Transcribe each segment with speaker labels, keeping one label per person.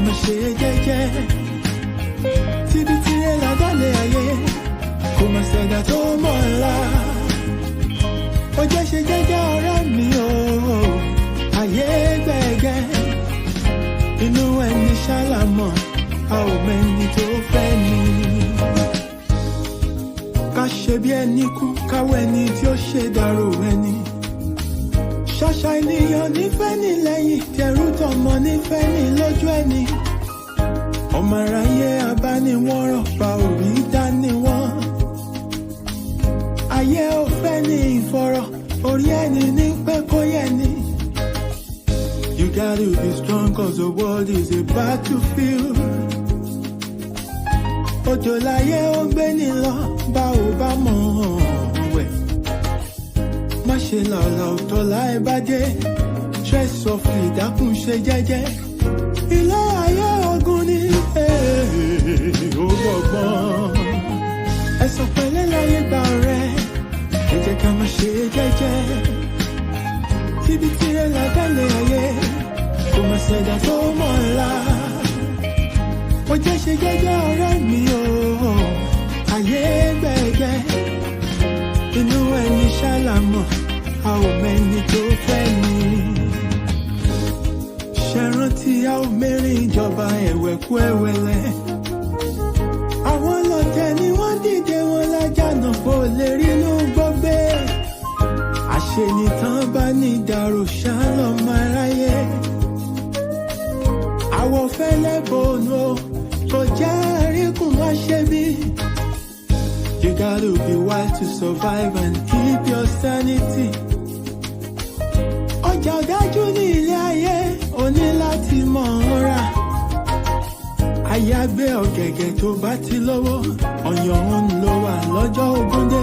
Speaker 1: máa ṣe jẹ́jẹ́. Tíbi tirẹ̀ ládàlẹ̀ ayé, kò máa ṣẹ̀dá tó mọ̀ ọ́la. Ó jẹ́ ṣe jẹ́jẹ́ ọ̀rẹ́ mi o, ayé gbẹ̀gẹ́. Inú ẹni ṣálámọ̀, a ò mẹ́ni tó fẹ́ ni. Ká ṣe bí ẹni kú, káwọ́ ẹni tí ó ṣe dàrò ẹni. Ṣàṣà ènìyàn nífẹ̀ẹ́ ní lẹ́yìn, tẹrú tọmọ nífẹ̀ẹ́ ní lójú ẹni. Ọmọ aráyé abániwọ́rọ̀ pa orí dání wọ́n. Ayé ò fẹ́ ní ìfọ̀rọ̀, orí ẹni ní pé kó yẹ ni. You gotta be strong cause the world is a battlefield. Òjò láyé ó gbé ní lọ, bá ò bá mọ̀ wẹ̀. Má ṣe làlà òtọ́ láì bá dé, tread softly dákun ṣe jẹ́jẹ́. Ilé ayé ogun ni ó gbọ̀gbọ́n. Ẹ̀sọ̀ pẹ̀lẹ́ láyé gba ọ̀rẹ́, ẹ jẹ́ ká má ṣe jẹ́jẹ́. Tíbi tirẹ̀ ládàlẹ̀ ayé, kò má ṣẹ̀dá tó mọ̀ ọ́la. Ó jẹ́ ṣe jẹ́jẹ́ ọ̀rẹ́ mi o, ayé gbẹ̀gẹ́. Inú ẹni ṣálámọ̀, a ò mẹ́ni tó fẹ́ ni. Ṣẹ̀rántí a ò mẹ́rin ìjọba ẹ̀wẹ̀kú ẹ̀wẹ̀lẹ̀. Àwọn lọ́tẹ̀ ni wọ́n dìde wọn lájànà kó lè rí inú gbọ́gbé. Àṣenìtàn bá ní ìdàrú ṣálọ̀ máa ráyé. Àwọ̀ fẹ́lẹ́ bòónù kò jẹ́ àríkùn wá ṣe bí. You gotta be wise to survive and keep your sanity. Ọjà ọ̀dájú ní ilé ayé, o ní láti mọ̀ ọ́n rà. Àyàgbé ọ̀gẹ̀gẹ̀ tó bá ti lówó, ọ̀yàn ń lọ wà lọ́jọ́ ogún dé.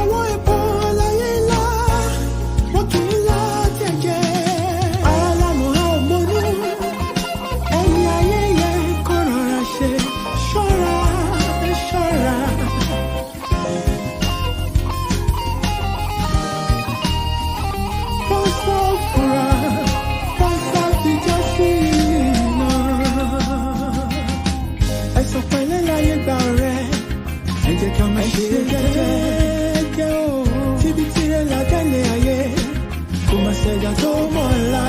Speaker 1: Ọwọ́ epo láyé ńlá, wọ́n kì í lọ jẹ̀jẹ̀. Alámọ̀ a ò mọ̀nú, ẹni ayé yẹ kó rọra ṣe. Ṣọ́ra, ṣọ́ra. Ẹ̀sọ̀ pẹ̀lẹ́ láyé gba ọ̀rẹ́, ẹ jẹ́ ká má ṣe jẹ́jẹ́ o. Tíbi tirẹ̀ ládàlẹ̀ ayé, kò má ṣẹ̀dá tó mọ̀ ọ́la.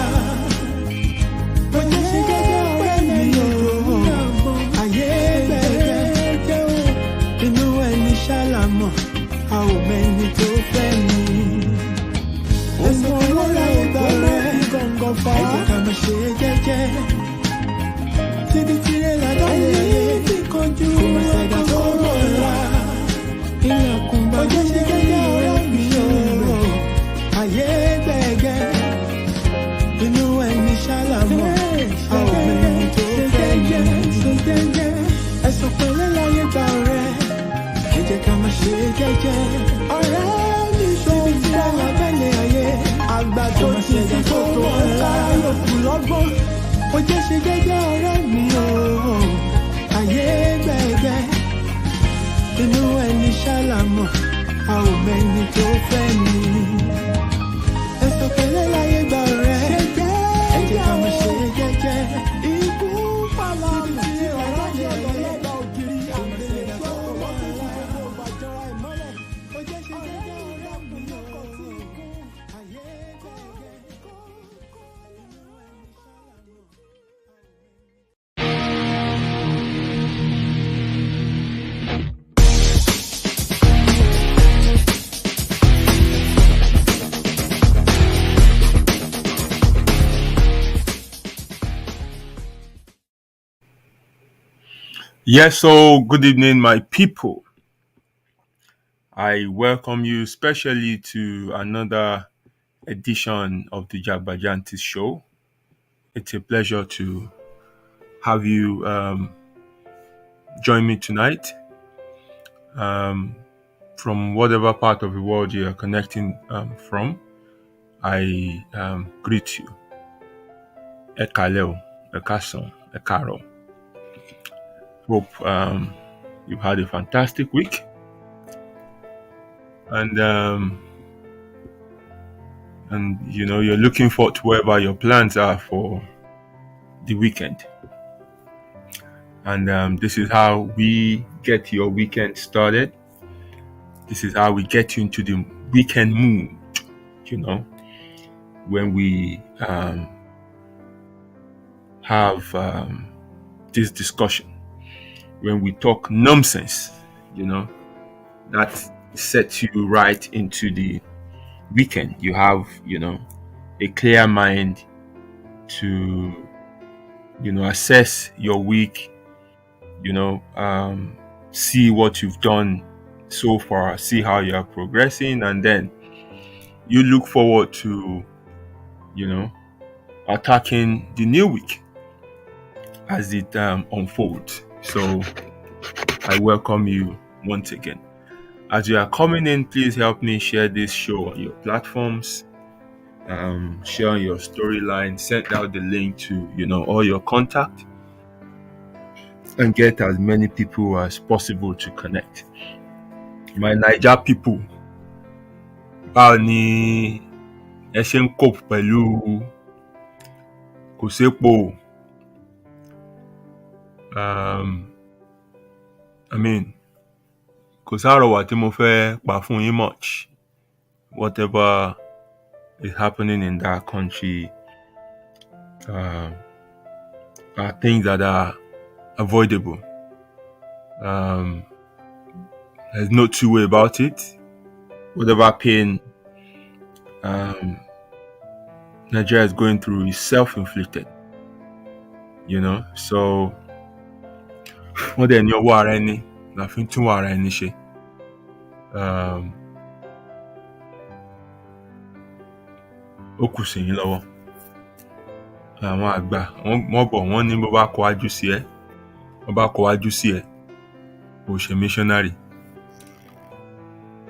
Speaker 1: Ó jẹ́ ṣe jẹ́jẹ́ ọ̀rẹ́ mi o, ayé gbẹ̀gẹ́ o. Inú ẹni ṣálámọ̀, a ò mẹ́ni tó fẹ́ ni. Ẹ̀sọ̀ pẹ̀lẹ́ láyé gba ọ̀rẹ́, ẹ jẹ́ ká má ṣe jẹ́jẹ́. Tíbi tirẹ̀ ládàlẹ̀ ayé, kò má ṣẹ̀dá tó mọ̀ ọ́la. Ilẹ̀kùn bá jẹ́ ṣe jẹ́jẹ́ ọ̀rẹ́ mi o, ayé gbẹ̀gẹ́. Inú ẹni ṣálámọ̀, a ò mẹ́ni tó fẹ́ ni. Ẹ̀sọ̀ pẹ̀lẹ́ láyé gba ọ̀rẹ́, ẹ jẹ́ ká má ṣe jẹ́jẹ́. Ọ̀rẹ́ mi tíbi tirẹ̀ ládàlẹ̀ ayé, àgbà tó ti fi tó mọ̀ ọ́la yòókù lọ́gbọ́n. Ó jẹ́ ṣe jẹ́jẹ́ ọ̀rẹ́ mi o, ayé gbẹ̀gẹ́. Inú ẹni ṣálámọ̀, a ò mẹ́ni tó fẹ́ ni. Ẹ̀sọ̀ pẹ̀lẹ́ láyé gba ọ̀rẹ́, ẹ jẹ́ ká má ṣe jẹ́jẹ́. Ikú pàlà mi tí ọ̀rọ̀ ní ọ̀lọ́lọ́gbà ògiri. Àmọ̀ ṣẹ̀dá tó mọ̀ ọ́la. Ó jẹ́ ṣe jẹ́jẹ́ ọ̀rẹ́ mi o, ayé gbẹ̀gẹ́.
Speaker 2: Yes, so good evening, my people. I welcome you specially to another edition of the Jagbajantis show. It's a pleasure to have you join me tonight. From whatever part of the world you are connecting from, I greet you. Ekaleo, Ekason, Ekaro. Hope you've had a fantastic week, and you know you're looking forward to wherever your plans are for the weekend. And this is how we get your weekend started. This is how we get you into the weekend mood, when we have this discussion, when we talk nonsense, that sets you right into the weekend. You have, a clear mind to, assess your week, see what you've done so far, see how you are progressing, and then you look forward to, attacking the new week as it unfolds. So I welcome you once again. As you are coming in, please help me share this show on your platforms. Share your storyline, send out the link to all your contact, and get as many people as possible to connect. My Naija people, báwo ni ẹ ṣe ń cope pẹ̀lú kò sépo? Kò sárọ̀wà tí mo fẹ́ pa fún yín much. Whatever is happening in that country are things that are avoidable. There's no two way about it. Whatever pain Nigeria is going through is self-inflicted. So wọ́n dẹ̀ ní ọwọ́ ara ẹni la fi ń tún ara ẹni ṣe. Ó kù sí yín lọ́wọ́. Àwọn àgbà wọ́n ní bó bá kọwájú sí ẹ, kò ṣe missionary.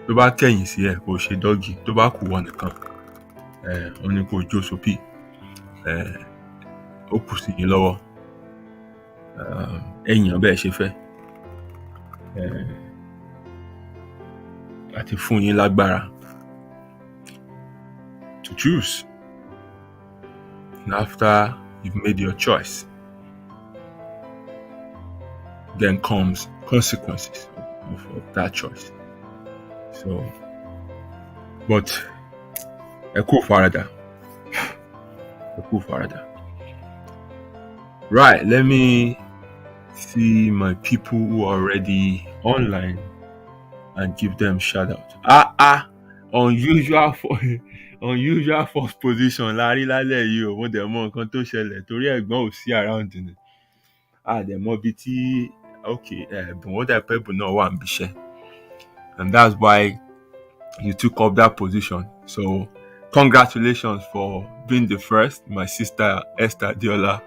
Speaker 2: Tó bá kẹ̀yìn sí ẹ, kò ṣe dọ́gì. Tó bá kù wọ́n nìkan, wọ́n ní kò jó sópì. Ó kù sí yín lọ́wọ́. Ẹ̀yàn bẹ́ẹ̀ ṣe fẹ́. Àti fún yín lágbára to choose. And after you've made your choice, then comes consequences of that choice. So, but ẹ kú farada. Right, let me see my people who are already online and give them shout out. Unusual first position lárí lálẹ́ yìí o. Mo dẹ̀ mọ̀ nǹkan tó ṣẹlẹ̀ torí ẹ̀gbọ́n ò sí around ni. Dẹ̀ mọ̀ bí tí ẹ̀bùn ó dẹ̀ pẹ́ ẹ̀bùn náà wà níbi iṣẹ́. And that's why you took up that position. So congratulations for being the first, my sister Esther Diola.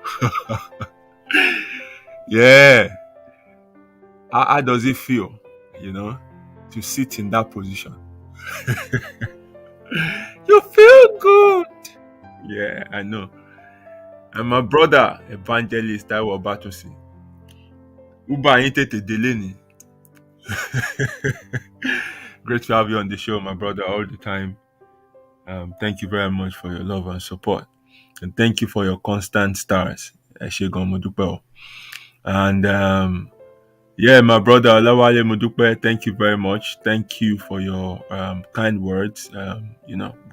Speaker 2: Yeah. How does it feel, to sit in that position? You feel good. Yeah, I know. And my brother, Evangelist Taiwo Batosi. Uba yín tètè délé ni. Great to have you on the show, my brother, all the time. Thank you very much for your love and support. And thank you for your constant stars. Ẹ ṣé gan, mo dúpẹ́ o. And my brother Olawale Modupe, thank you very much. Thank you for your kind words.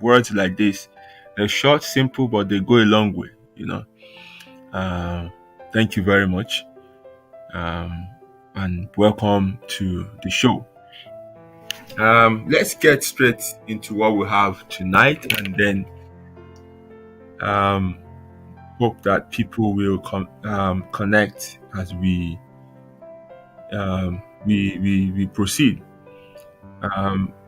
Speaker 2: Words like this, they're short, simple, but they go a long way. Thank you very much. And welcome to the show. Let's get straight into what we have tonight, and then hope that people will connect as we proceed.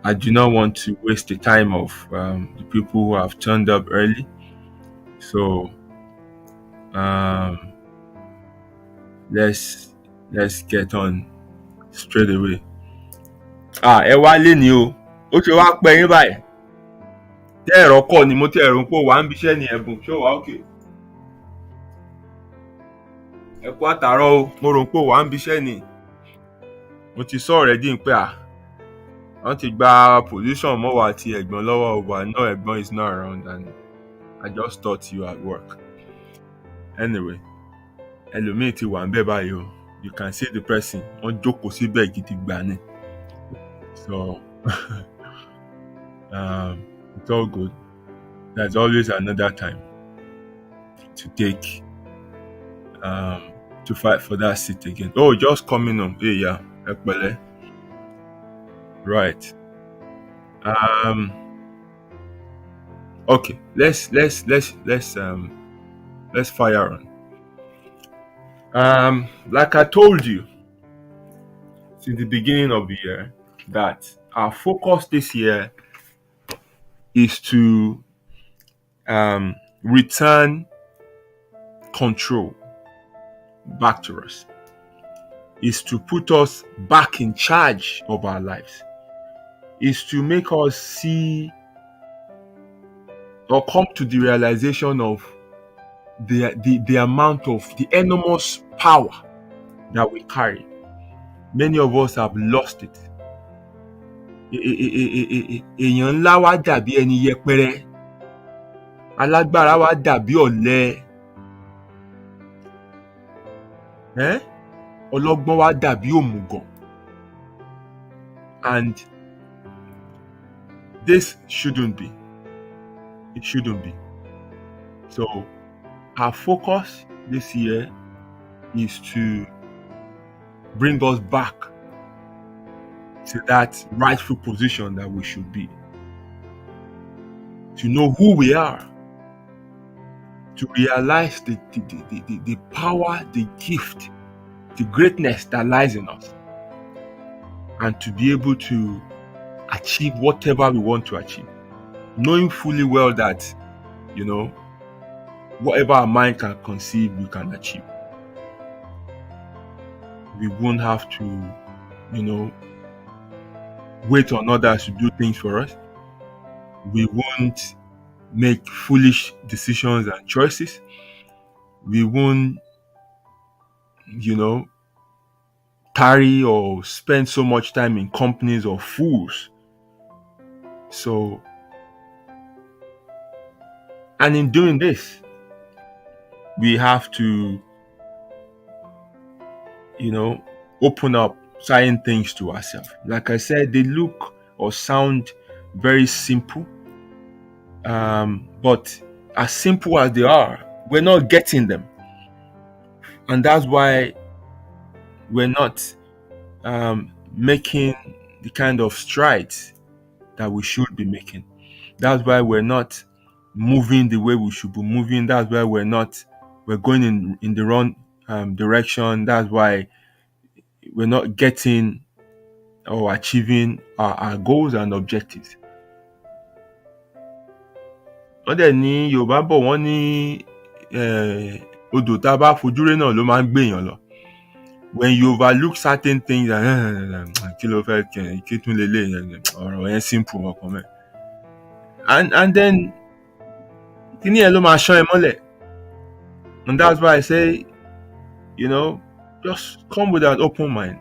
Speaker 2: I do not want to waste the time of the people who have turned up early, so let's get on straight away. Ẹ wá lé ní o, ó ṣe wá pẹ́ yín báyìí. Tẹ́ ẹ̀rọ kọ́ ni mo tẹ́ ẹ̀rọ pé wà ń bíṣẹ́ ní ẹ̀bùn ṣó wà ókè. Ẹ kú àtàárọ̀ o, mo rò pé wà ń bíṣẹ́ ni. Mo ti sọ already pé wọ́n ti gba position mọ́ wa àti ẹ̀gbọ́n lọ́wọ́ wa. No, ẹ̀gbọ́n is not around and I just thought you at work. Anyway, ẹlòmíì ti wà ń bẹ̀ báyìí o. you can see the person on jókòó síbẹ̀ gidigba ni. So it's all good. There's always another time to take to fight for that seat again. Oh, just coming on. Hey, yeah, ẹ pẹ̀lẹ́. Right. Okay. Let's fire on. Like I told you since the beginning of the year, that our focus this year is to return control back to us, is to put us back in charge of our lives, is to make us see or come to the realization of the amount of the enormous power that we carry. Many of us have lost it. Èèyàn ńlá wa dàbí ẹni yẹpẹrẹ, alágbára wa dàbí ọ̀lẹ, ọlọ́gbọ́n wa dàbí òmùgọ̀. And this shouldn't be. It shouldn't be. So our focus this year is to bring us back to that rightful position that we should be. To know who we are. To realize the power, the gift, the greatness that lies in us. And to be able to achieve whatever we want to achieve. Knowing fully well that, whatever our mind can conceive, we can achieve. We won't have to, wait on others to do things for us. We won't make foolish decisions and choices. We won't, tarry or spend so much time in companies of fools. So, and in doing this, we have to, open up certain things to ourselves. Like I said, they look or sound very simple. But as simple as they are, we're not getting them. And that's why we're not making the kind of strides that we should be making. That's why we're not moving the way we should be moving. That's why we're going in the wrong direction. That's why we're not getting or achieving our goals and objectives. Wọ́n dẹ̀ ní Yorùbá bọ̀ wọ́n ní odò tá a bá fojú ré náà ló máa ń gbèyàn lọ. When you overlook certain things, kí ló fẹ́ kí tún lè ọ̀rọ̀ yẹn simple ọkàn mẹ́. And then kíní ẹ̀ ló máa ṣán ẹ mọ́lẹ̀. And that's why I say, just come with an open mind.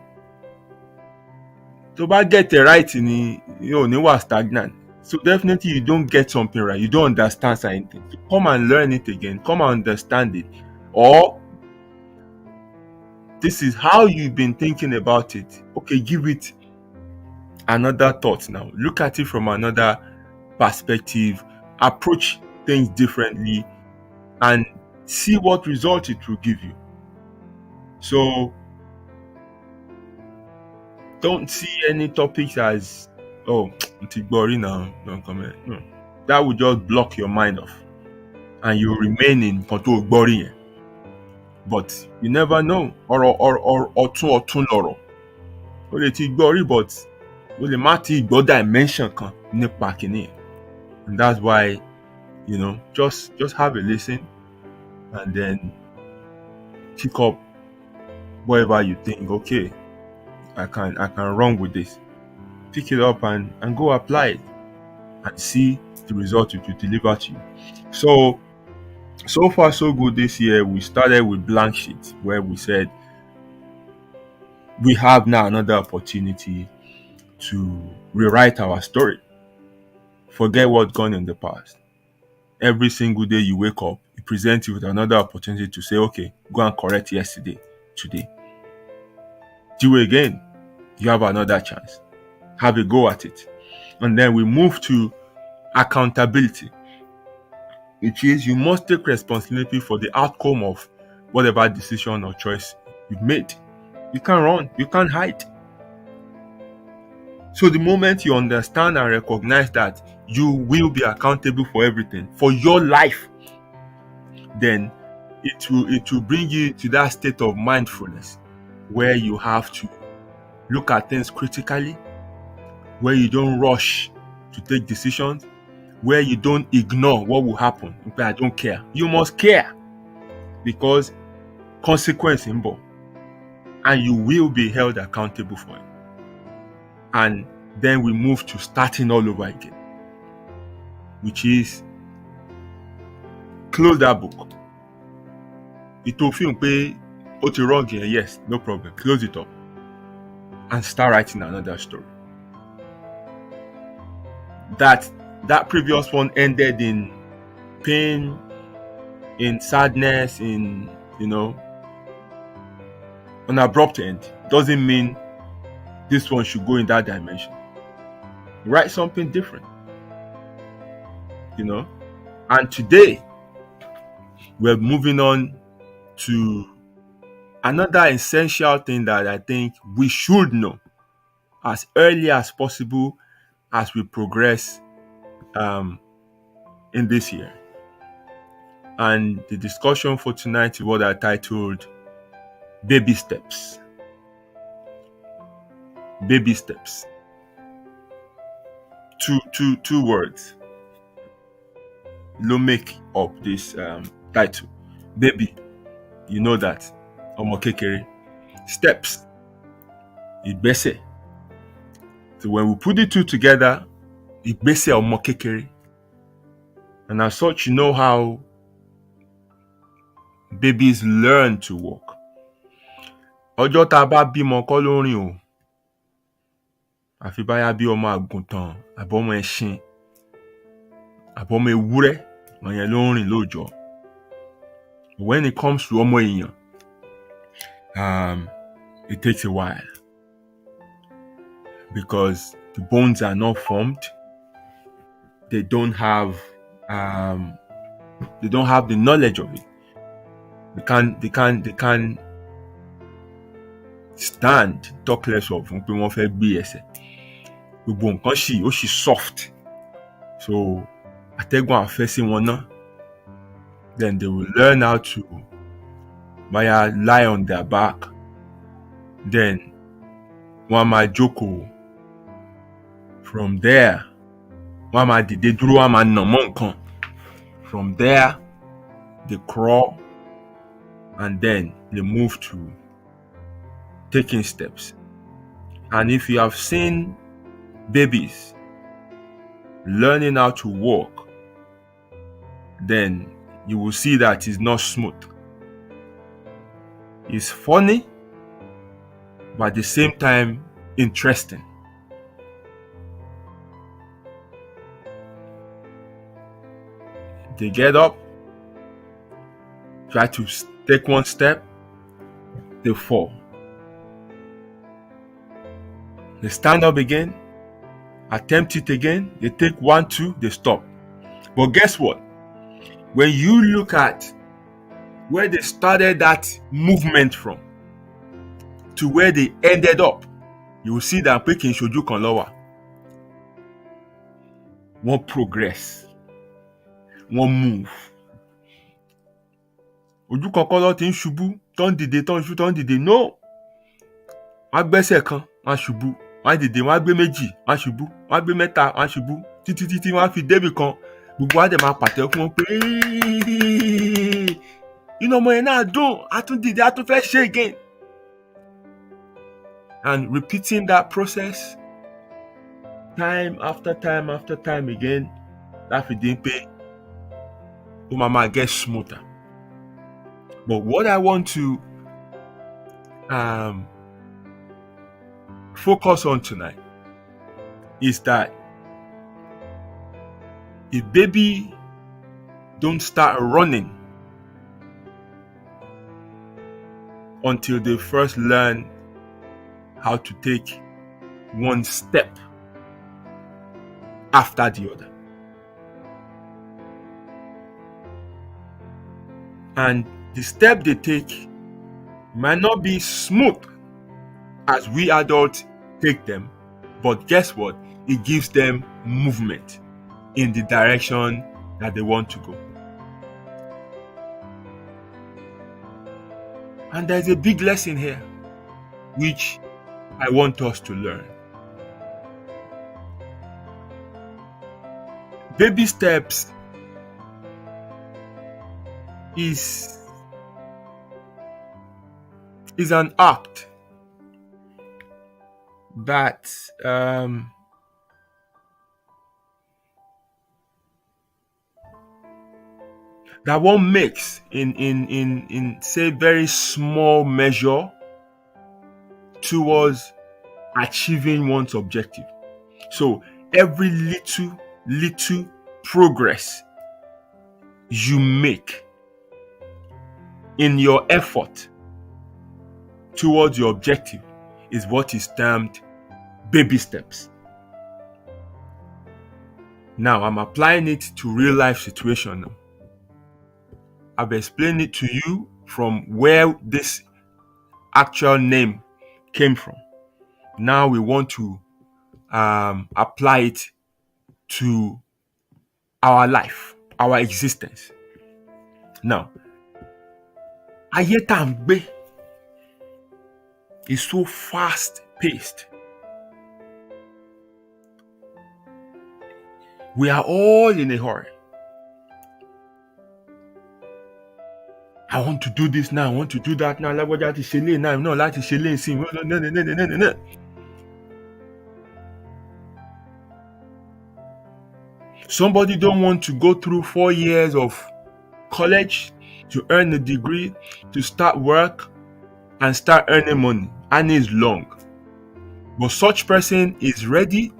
Speaker 2: Tó bá get it right ni yóò ní wà stagnant. So definitely you don't get something right. You don't understand something. So come and learn it again. Come and understand it. Or this is how you've been thinking about it. Okay, give it another thought now. Look at it from another perspective. Approach things differently and see what result it will give you. So don't see any topics as, now, don't come here. No. That will just block your mind off. And you remain in control boring. But you never know. Or tún lọ́rọ̀. O lè ti gbọ́ but o lè má ti gbọ́ dimension kan nípa kíní. And that's why, just have a listen and then pick up whatever you think, okay, I can run with this. Pick it up and go apply it and see the result it will deliver to you. So far so good this year. We started with blank sheets where we said we have now another opportunity to rewrite our story. Forget what's gone in the past. Every single day you wake up, it presents you with another opportunity to say, okay, go and correct yesterday, today. Do it again. You have another chance. Have a go at it. And then we move to accountability, which is you must take responsibility for the outcome of whatever decision or choice you've made. You can't run. You can't hide. So the moment you understand and recognize that you will be accountable for everything, for your life, then it will bring you to that state of mindfulness where you have to look at things critically, where you don't rush to take decisions, where you don't ignore what will happen. I don't care. You must care, because consequence involved, and you will be held accountable for it. And then we move to starting all over again, which is close that book. It will feel wrong here. Yes, no problem. Close it up and start writing another story. That previous one ended in pain, in sadness, in an abrupt end. Doesn't mean this one should go in that dimension. Write something different. And today we're moving on to another essential thing that I think we should know as early as possible as we progress in this year. And the discussion for tonight is what I titled Baby Steps. Baby steps. Two words. Don't make up this title. Baby, you know that. Omo kekere. Steps. Igbese. So when we put the two together, Igbese omo kekere. And as such, you know how babies learn to walk. Ọjọ́ tá bá bímọ kọ́ ló rìn o. Àfi báyá bí ọmọ àgùntàn, àbọ̀mọ ẹṣin, àbọ̀mọ ewúrẹ́, ọ̀yẹn ló rìn lóòjọ́. When it comes to ọmọ èèyàn, it takes a while, because the bones are not formed. They don't have the knowledge of it. They can't stand, talk less of pé wọ́n fẹ́ gbé ẹsẹ̀. Gbogbo nǹkan ó ṣì soft. So atẹ́gùn àfẹ́ sí wọn náà. Then they will learn how to lie on their back. Then wọ́n máa jókòó. From there, wọ́n máa dìde dúró, wọ́n máa nà mọ́ nǹkan. From there, they crawl, and then they move to taking steps. And if you have seen babies learning how to walk, then you will see that it's not smooth. It's funny, but at the same time interesting. They get up, try to take one step, they fall. They stand up again, attempt it again, they take 1, 2, they stop. But guess what? When you look at where they started that movement from to where they ended up, you will see that pé kì í ṣojú kan ló wà. Wọ́n progress. Wọ́n move. Ojú kan kọ́ ló ti ń ṣubú, tó ń dìde, tó ń ṣubú, tó ń dìde. No. Wọ́n á gbẹ́sẹ̀ kan, wọ́n á ṣubú. Wọ́n á dìde, wọ́n á gbé méjì, wọ́n á ṣubú. Wọ́n á gbé mẹ́ta, wọ́n á ṣubú. Títí wọ́n á fi débì kan. Gbogbo wa dẹ̀ máa pàtẹ́wọ́ fún wọn pé inú ọmọ yẹn náà dùn, á tún dìde, á tún fẹ́ ṣe again. And repeating that process time after time after time again, that fi dín pé ó máa get smoother. But what I want to focus on tonight is that if baby don't start running until they first learn how to take one step after the other. And the step they take might not be smooth as we adults take them, but guess what? It gives them movement in the direction that they want to go. And there's a big lesson here, which I want us to learn. Baby steps is an act that that one makes in say very small measure towards achieving one's objective. So every little progress you make in your effort towards your objective is what is termed baby steps. Now I'm applying it to real life situation now. I've explained it to you from where this actual name came from. Now we want to apply it to our life, our existence. Now, ayé tá ń gbé is so fast-paced. We are all in a hurry. I want to do this now. I want to do that now. Lágbájá ti ṣe lé now. No, láti ṣe lé sí. No. Somebody don't want to go through 4 years of college to earn a degree, to start work and start earning money. And it's long. But such person is ready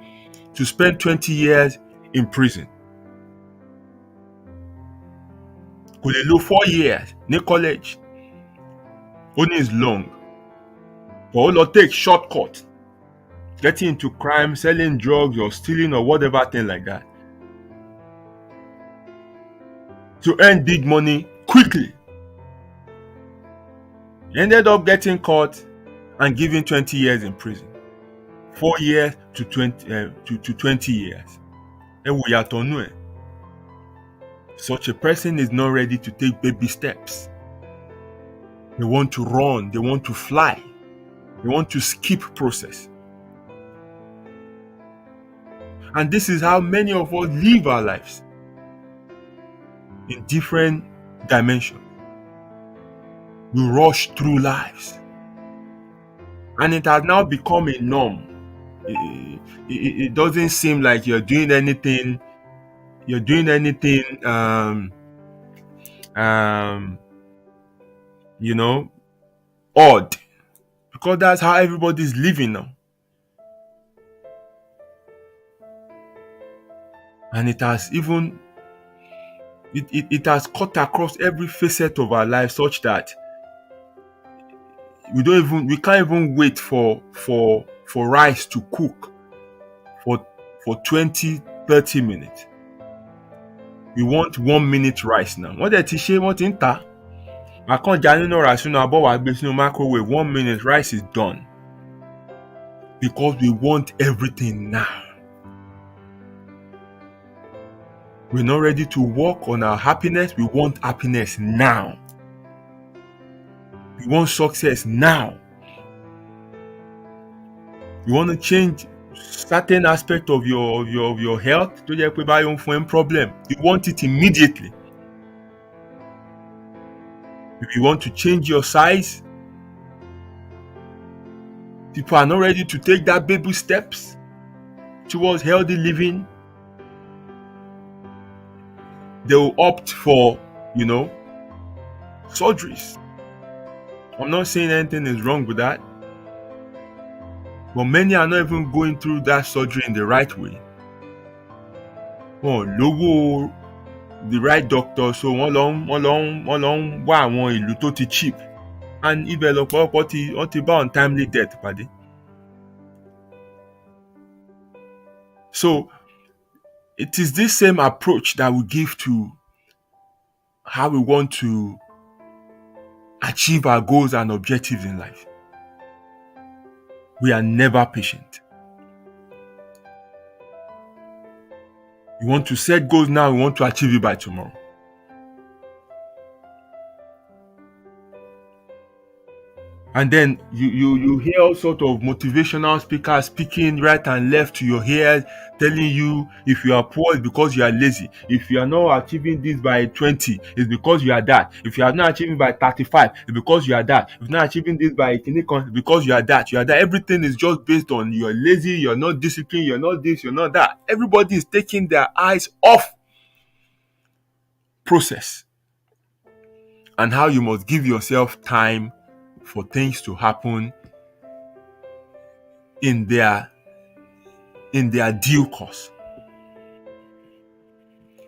Speaker 2: to spend 20 years in prison. Kò lè lo 4 years ní college. Only is long. But all will take shortcut. Getting into crime, selling drugs or stealing or whatever thing like that. To earn big money quickly. He ended up getting caught and given 20 years in prison. 4 years to 20 years. And we are to such a person is not ready to take baby steps. They want to run, they want to fly, they want to skip process. And this is how many of us live our lives in different dimensions. We rush through lives. And it has now become a norm. It doesn't seem like you're doing anything odd, because that's how everybody's living now. And it has even it has cut across every facet of our life, such that we can't even wait for rice to cook for 20-30 minutes. We want 1 minute rice now. What did she want in ta? I can't no rice no microwave. 1 minute rice is done. Because we want everything now. We're not ready to work on our happiness. We want happiness now. We want success now. You want to change certain aspect of your health to get a problem. You want it immediately. If you want to change your size, people are not ready to take that baby steps towards healthy living. They will opt for, surgeries. I'm not saying anything is wrong with that. But many are not even going through that surgery in the right way. Logo the right doctor, so one long ìlú tó ti cheap. And develop untimely death, paddy. So it is this same approach that we give to how we want to achieve our goals and objectives in life. We are never patient. You want to set goals now, we want to achieve it by tomorrow. And then you hear all sort of motivational speakers speaking right and left to your ears, telling you if you are poor, it's because you are lazy. If you are not achieving this by 20, it's because you are that. If you are not achieving by 35, it's because you are that. If you're not achieving this by 18, it's because you are that. You are that. Everything is just based on you're lazy, you're not disciplined, you're not this, you're not that. Everybody is taking their eyes off process and how you must give yourself time for things to happen in their due course.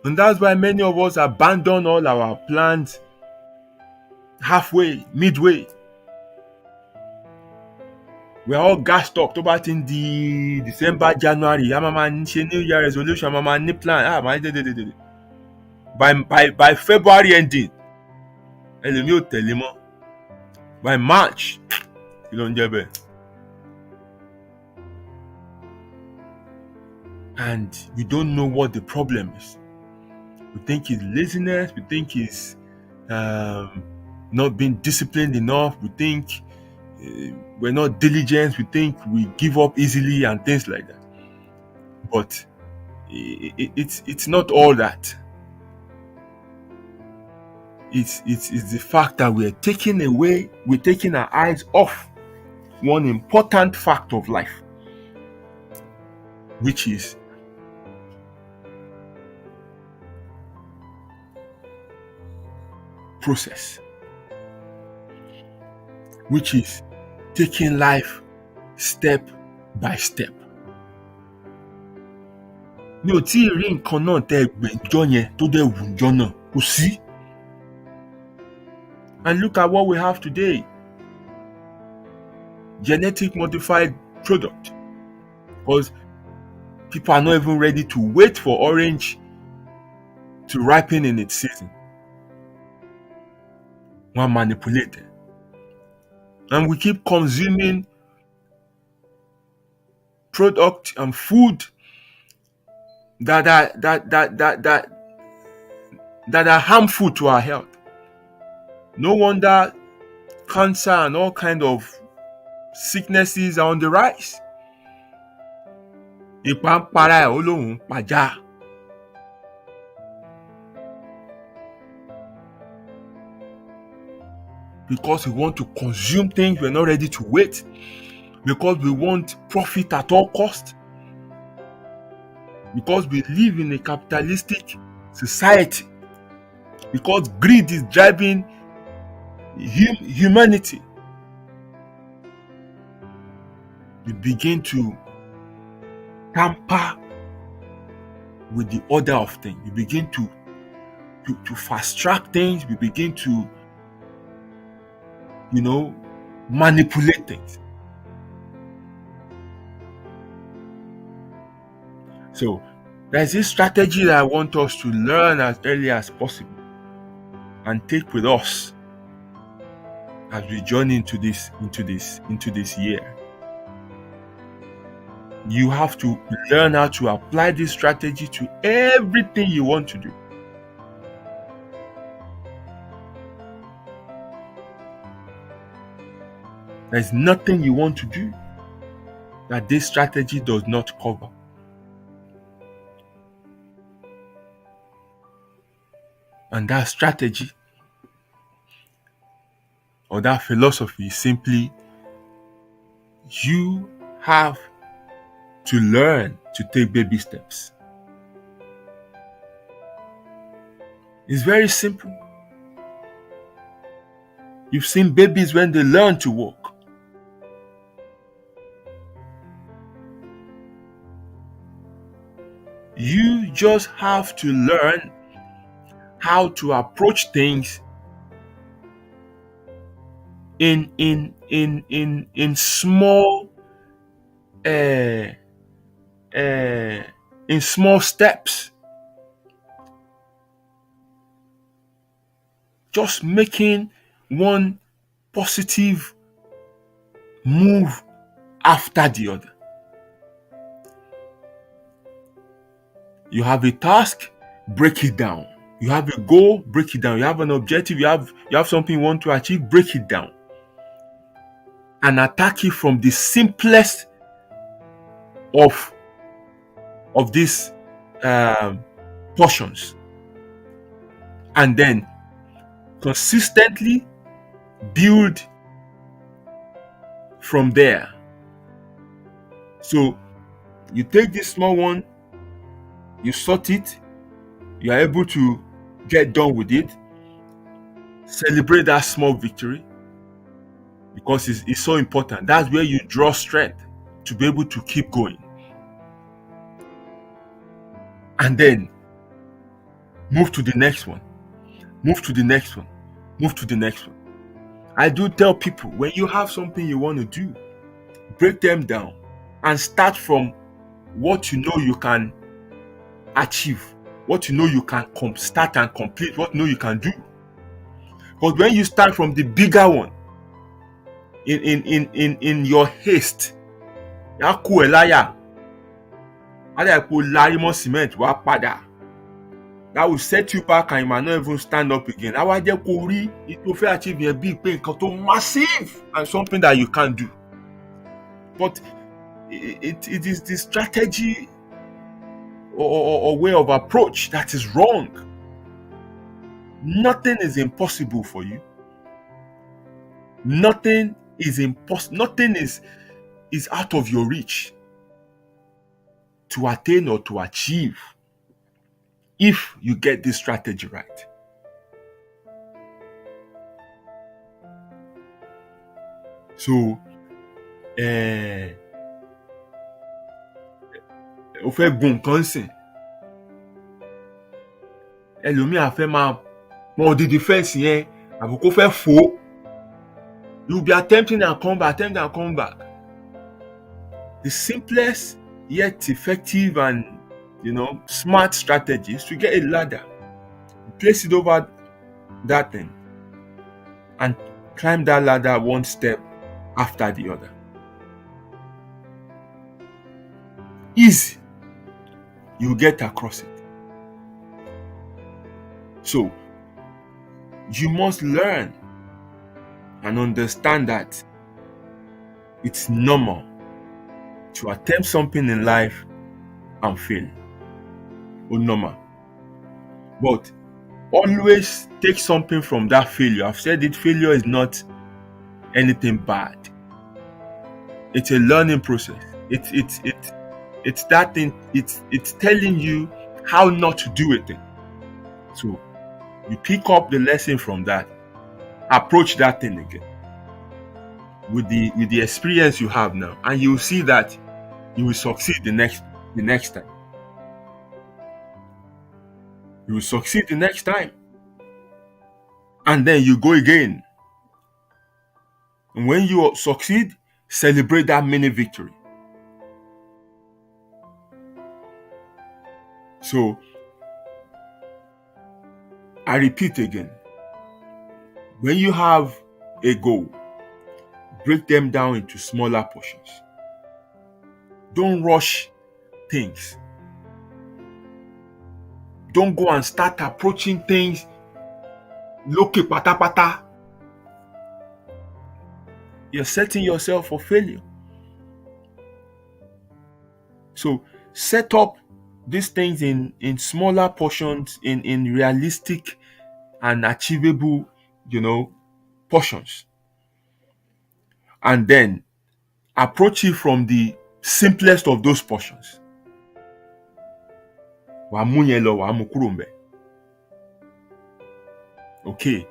Speaker 2: And that's why many of us abandon all our plans halfway, midway. We are all gassed up. About in the December, January, New Year resolution, new plan. By February ending, by March, you don't get it. And we don't know what the problem is. We think it's laziness. We think it's not being disciplined enough. We think we're not diligent. We think we give up easily and things like that. But it's not all that. It's the fact that we're taking our eyes off one important fact of life, which is process, which is taking life step by step. Mi ò tí ì rí nǹkan náà tẹ́ gbẹ̀jọ́ yẹn tó dẹ̀ wùjọ́ náà kò sí. And look at what we have today. Genetic modified product. Because people are not even ready to wait for orange to ripen in its season. One manipulated. And we keep consuming product and food that are harmful to our health. No wonder cancer and all kind of sicknesses are on the rise. Because we want to consume things, we're not ready to wait. Because we want profit at all cost. Because we live in a capitalistic society. Because greed is driving humanity. We begin to tamper with the order of things. We begin to fast track things. We begin to, manipulate things. So there's this strategy that I want us to learn as early as possible and take with us as we journey into this year. You have to learn how to apply this strategy to everything you want to do. There's nothing you want to do that this strategy does not cover. And that strategy or that philosophy is simply you have to learn to take baby steps. It's very simple. You've seen babies when they learn to walk. You just have to learn how to approach things in small in small steps. Just making one positive move after the other. You have a task, break it down. You have a goal, break it down. You have an objective, you have something you want to achieve, break it down. And attack it from the simplest of these portions. And then consistently build from there. So you take this small one, you sort it, you are able to get done with it, celebrate that small victory, because it's so important. That's where you draw strength to be able to keep going. And then move to the next one, move to the next one, move to the next one. I do tell people, when you have something you want to do, break them down and start from what you know you can achieve, what you know you can start and complete, what you know you can do. But when you start from the bigger one, in your haste, that will set you back and you might not even stand up again. It will achieve a big pain, massive, and something that you can't do. But it is the strategy or way of approach that is wrong. Nothing is impossible for you. Nothing is impossible. Nothing is out of your reach to attain or to achieve if you get this strategy right. So, ó fẹ́ gun nǹkan sìn, ẹlòmíì á fẹ́ máa mọ òdìdí fẹ́ǹsì yẹn àbí kó fẹ́ fò. You will be attempting and come back. The simplest yet effective and smart strategy is to get a ladder, place it over that thing, and climb that ladder one step after the other. Easy. You get across it. So you must learn and understand that it's normal to attempt something in life and fail. Normal. But always take something from that failure. I've said it, failure is not anything bad. It's a learning process. It's that thing, it's telling you how not to do it. So you pick up the lesson from that, approach that thing again with the experience you have now, and you will see that you will succeed the next time. You will succeed the next time. And then you go again. And when you succeed, celebrate that mini victory. So, I repeat again. When you have a goal, break them down into smaller portions. Don't rush things. Don't go and start approaching things loke pata. You're setting yourself for failure. So set up these things in smaller portions, in realistic and achievable, portions. And then approach it from the simplest of those portions. Okay.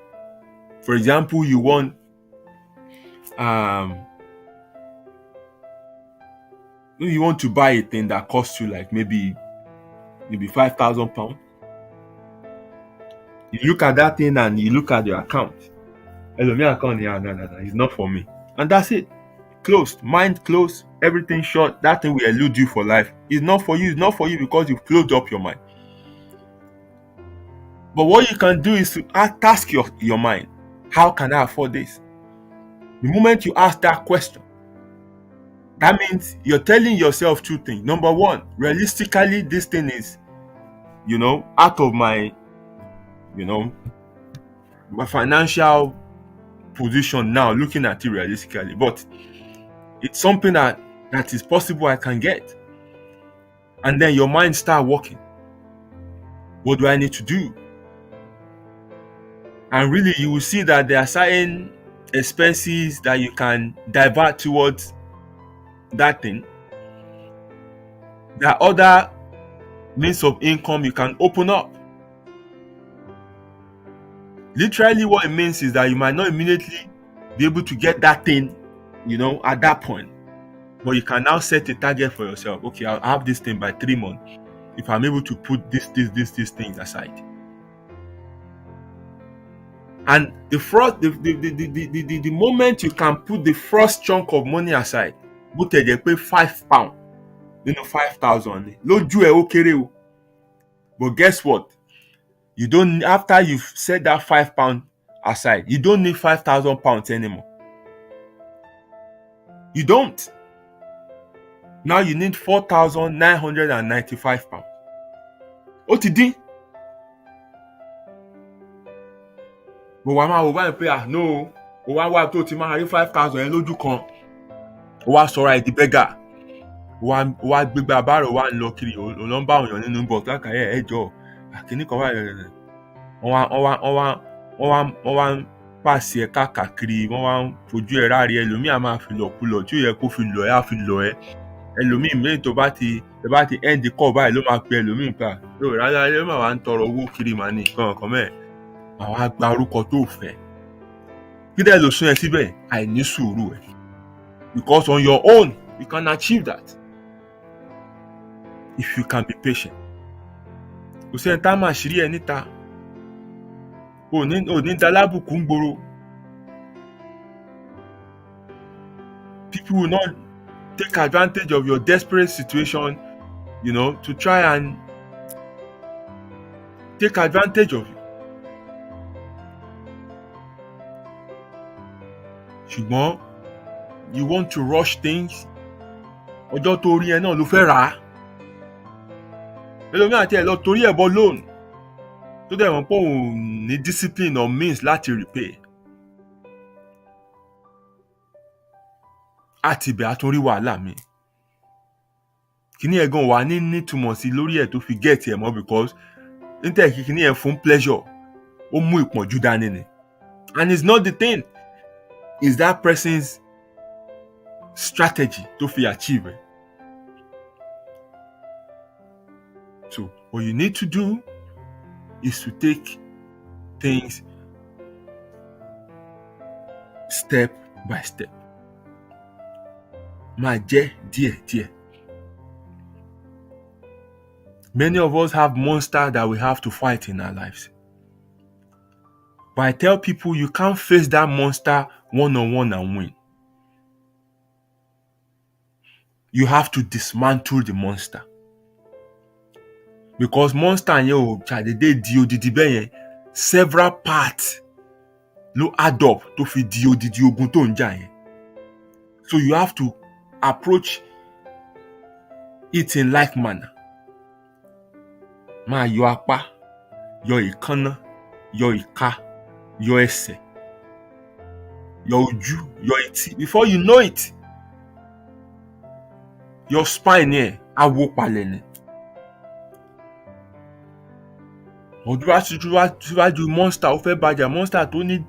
Speaker 2: For example, you want to buy a thing that costs you like maybe £5,000. You look at that thing and you look at your account. Hello, my account, no, it's not for me. And that's it. Closed. Mind closed. everything short, that thing will elude you for life. It's not for you. It's not for you because you've closed up your mind. But what you can do is to task your mind. How can I afford this? The moment you ask that question, that means you're telling yourself two things. Number one, realistically, this thing is, out of my financial position now, looking at it realistically. But it's something that is possible I can get. And then your mind start working. What do I need to do? And really, you will see that there are certain expenses that you can divert towards that thing. There are other means of income you can open up. Literally, what it means is that you might not immediately be able to get that thing, at that point. But you can now set a target for yourself. Okay, I'll have this thing by 3 months. If I'm able to put these things aside. And the moment you can put the first chunk of money aside, but they pay £5, 5,000. But guess what? You don't, after you've set that £5 aside, you don't need £5,000 anymore. You don't. Now you need £4,995. What you do? But why am pay? No. Why to 5,000 lójú kan? Why sorry the beggar? Why big barbaro why lọ kiri o lọ ń bá òyàn nínú box like ẹ jọ̀ọ́ akini kan wá wọ́n wá pass ẹ káàkiri wọ́n wá fojú ẹ rárí ẹlòmíì á máa fi lọ kú lọ tí ó yẹ kó fi lọ ẹ á fi lọ ẹ ẹlòmíì mẹ́rin tó bá ti end call báyìí ló máa pe ẹlòmíì pa ló rárá ẹ máa wá ń tọrọ owó kiri màá ní kankan mẹ́ẹ̀ àwọn àgbà orúkọ tó fẹ́ kí dẹ́ ló sún ẹ síbẹ̀ àìní sùúrù ẹ because on your own you can achieve that if you can be patient. Kò sẹ́ni tá máa ṣírí ẹ níta ò ní dalábùkù ń gbòòrò. People will not take advantage of your desperate situation, to try and take advantage of you. Ṣùgbọ́n you want to rush things. Ọjọ́ tó rí ẹ náà ló fẹ́ rà á. Ẹlòmíì àti ẹ̀ lọ torí ẹ̀ bọ́ loan tó dẹ̀ mọ̀ pé òun ní discipline or means láti repay. Àti ibẹ̀ àtúnrí wàhálà mi. Kíní ẹ̀ gan wà ní nítumọ̀ sí lórí ẹ̀ tó fi get ẹ̀ mọ́ because níta kíní ẹ̀ fún pleasure ó mú ìpọ́njú dání ni. And it's not the thing. It's that person's strategy to fi achieve it. So what you need to do is to take things step by step. Máa jẹ́ díẹ̀. Many of us have monsters that we have to fight in our lives. But I tell people you can't face that monster one-on-one and win. You have to dismantle the monster. Because monster yẹn ò ṣàdédé di odidi bẹ́ẹ̀ yẹn several parts ló add up tó fi di odidi ogun tó ń jà yẹn. So you have to approach it in like manner. Máa yọ apá, yọ ìkánná, yọ ìka, yọ ẹsẹ̀, yọ ojú, yọ etí. Before you know it, your spine here á wó palẹ̀ ni. Ọdún síwájú monster ó fẹ́ bàjẹ́ monster tó ní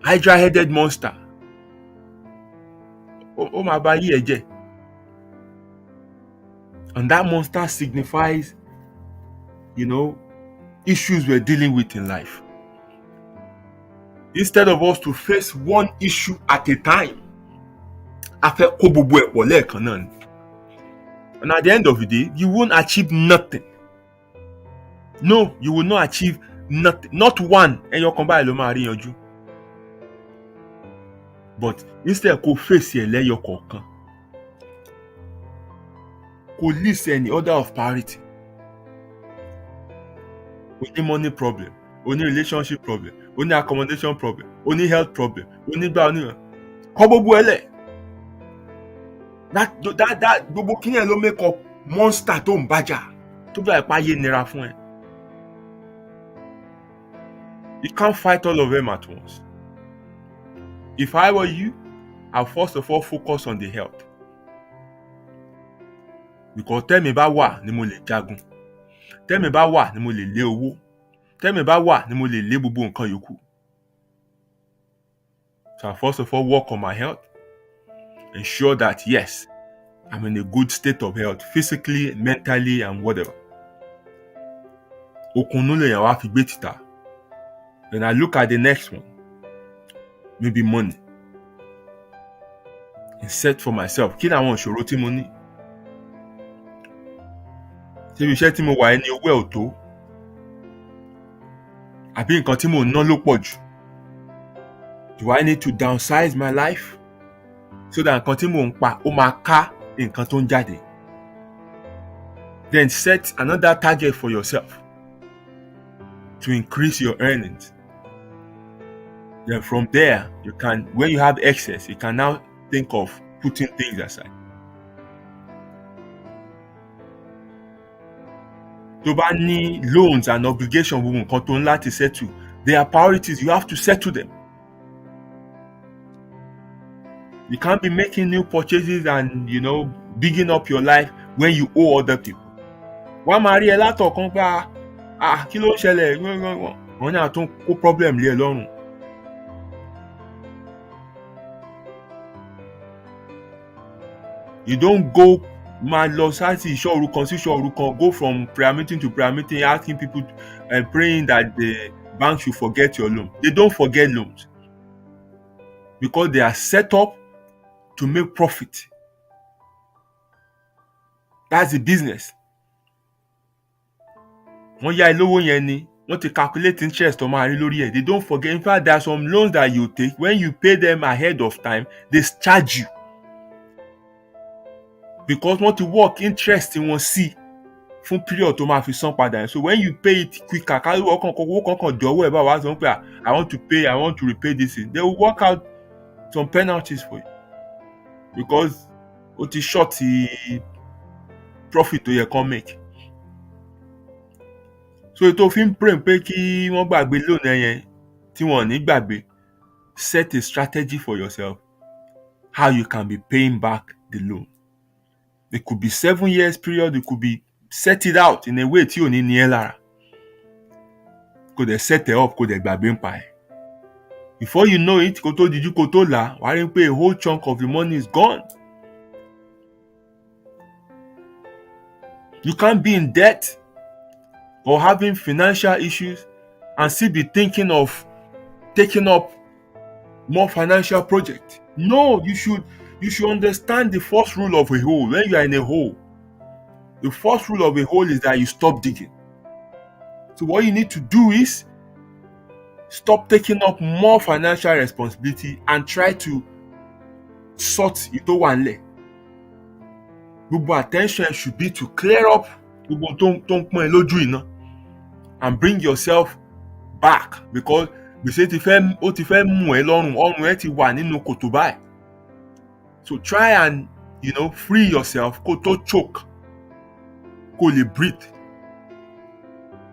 Speaker 2: hydra-headed monster. Ó máa bà yí ẹ jẹ́. And that monster signifies, issues we're dealing with in life. Instead of us to face one issue at a time, a fẹ́ kó gbogbo ẹ̀ pọ̀ lẹ́ẹ̀kan náà ni. And at the end of the day, you won't achieve nothing. No, you will not achieve nothing. Not one. Ẹyọ kan báyìí ló máa rí yanjú. but instead kó face ẹ̀ lẹ́yọ kọ̀ọ̀kan, kó list any order of priority. O ní money problem, o ní relationship problem, o ní accommodation problem, o ní health problem, o ní gbà oníyàn. Kọ gbogbo ẹ lẹ̀. That gbogbo kíni ẹ ló make up monster tó ń bájà tó bá ipá yé nira fún ẹ. You can't fight all of them at once. If I were you, I'll first of all focus on the health. Because tẹ́mi bá wà ni mo lè jagun. Tẹ́mi bá wà ni mo lè lé owó. Tẹ́mi bá wà ni mo lè lé gbogbo nǹkan yòókù. So I'll first of all work on my health. Ensure that, yes, I'm in a good state of health, physically, mentally, and whatever. Okun lè yàn wá fi gbé títà. Then I look at the next one. Maybe money. And set for myself. Kí ni àwọn ìṣòro tí mo ní? Ṣé iṣẹ́ tí mo wà ní owó ẹ̀ ò tó? Àbí nǹkan tí mo ná ló pọ̀ jù? Do I need to downsize my life? So that nǹkan tí mo ń pa ó máa ká nǹkan tó ń jáde. Then set another target for yourself to increase your earnings. Then from there, you can, when you have excess, you can now think of putting things aside. Tó bá ní loans and obligations gbogbo nǹkan tó ń láti settle, there are priorities, you have to settle them. You can't be making new purchases and, bigging up your life when you owe other people. Wọ́n máa rí ẹ látọ̀kan pé kí ló ń ṣẹlẹ̀? Wọ́n náà tún kó problem lé ẹ lọ́rùn. You don't go máa lọ sáti ìṣọ́ òru kan sí ìṣọ́ òru kan, go from prayer meeting to prayer meeting asking people and praying that the bank should forget your loan. They don't forget loans because they are set up to make profit. That's the business. Wọ́n yá ilówó yẹn ni, wọ́n ti calculate interest tó máa rí lórí ẹ̀. They don't forget. In fact, there are some loans that you take, when you pay them ahead of time, they charge you. Because wọ́n ti work interest wọn sí fún period tó máa fi san padà. So when you pay it quicker, owó kankan jọ̀wọ́ ẹ̀ bá wá sọ pé I want to repay this. They will work out some penalties for you. Because ó ti short the profit tó yẹ kán make. So ètò fi ń pray pé kí wọ́n gbàgbé loan yẹn tí wọ́n ní gbàgbé. Set a strategy for yourself how you can be paying back the loan. It could be 7 years period. It could be set it out in a way tí ò ní ní ẹ lára. Kò dẹ̀ set it up, kò dẹ̀ gbàgbé ń pa ẹ̀. Before you know it, kó tó dijú kó tó là, wàá rí pé a whole chunk of the money is gone. You can't be in debt or having financial issues and still be thinking of taking up more financial projects. No, you should understand the first rule of a hole. When you are in a hole, the first rule of a hole is that you stop digging. So what you need to do is stop taking up more financial responsibility and try to sort ìtó wà nílẹ̀. Gbogbo attention should be to clear up gbogbo tó ń pọ́n ẹ lójú iná and bring yourself back, because gbèsè ó ti fẹ́ mú ẹ lọ́rùn, ọrùn ẹ ti wà nínú kòtò báyìí. So try and, free yourself, kó tó choke, kó lè breathe.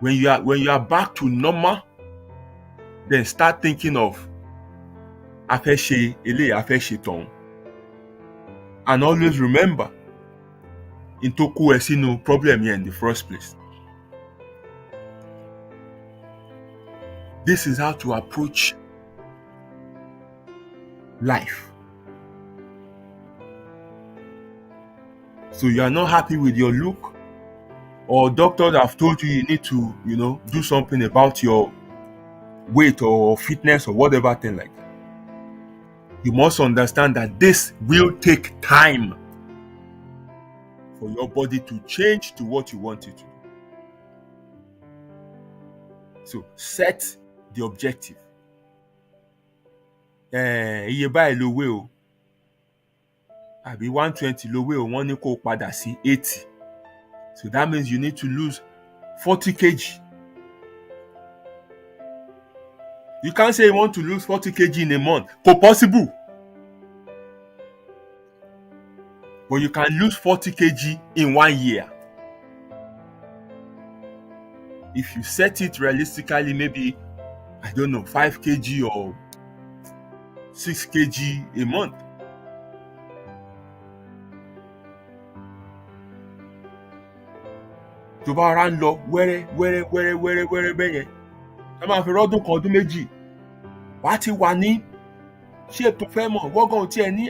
Speaker 2: When you are back to normal, then start thinking of a fẹ́ ṣe eléyìí, a fẹ́ ṣe tọ̀hún. And always remember, in tó kó ẹ sínú problem here in the first place. This is how to approach life. So you are not happy with your look, or doctors have told you need to, do something about your weight or fitness or whatever thing like that. You must understand that this will take time for your body to change to what you want it to. So set the objective. iye báyìí ló wé o àbí 120 ló wé o, wọ́n ní kó o padà sí 80. So that means you need to lose 40 kg. You can't say you want to lose 40 kg in a month. Kò possible. But you can lose 40 kg in 1 year. If you set it realistically, maybe, I don't know, 5 kg or 6 kg a month. Tó bá ra ń lọ wẹ́rẹ́ bẹ́yẹn, ẹ máa fi rọ́dún kan ọdún méjì, wàá ti wà ní ṣé tó fẹ́ mọ̀ wọ́gàn tí ẹ ní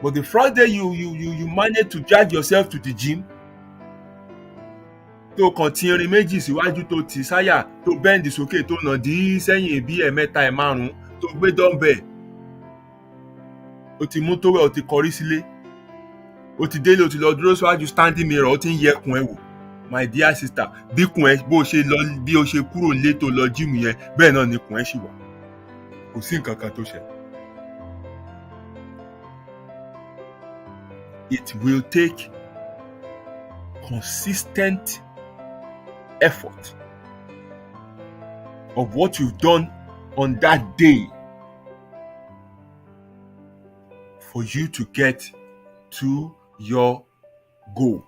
Speaker 2: But the first day you manage to drag yourself to the gym, tó kàn ti irin méjì síwájú tó ti sáyà tó bẹ́ǹdì sókè tó nà dí sẹ́yìn bí ẹ̀mẹ́ta ẹ̀márùn tó gbé dumbbell, ó ti mú tówẹ̀ ó ti kọrí sílé, ó ti délé ó ti lọ dúró síwájú standing mirror ó ti ń yẹkùn ẹ wò. My dear sister, bí kùn ẹ bó ṣe lọ bí ó ṣe kúrò nílé tó lọ gym yẹn bẹ́ẹ̀ náà ni kùn ẹ ṣì wà. Kò sí nǹkan kan tó ṣẹlẹ̀. It will take consistent effort of what you've done on that day for you to get to your goal.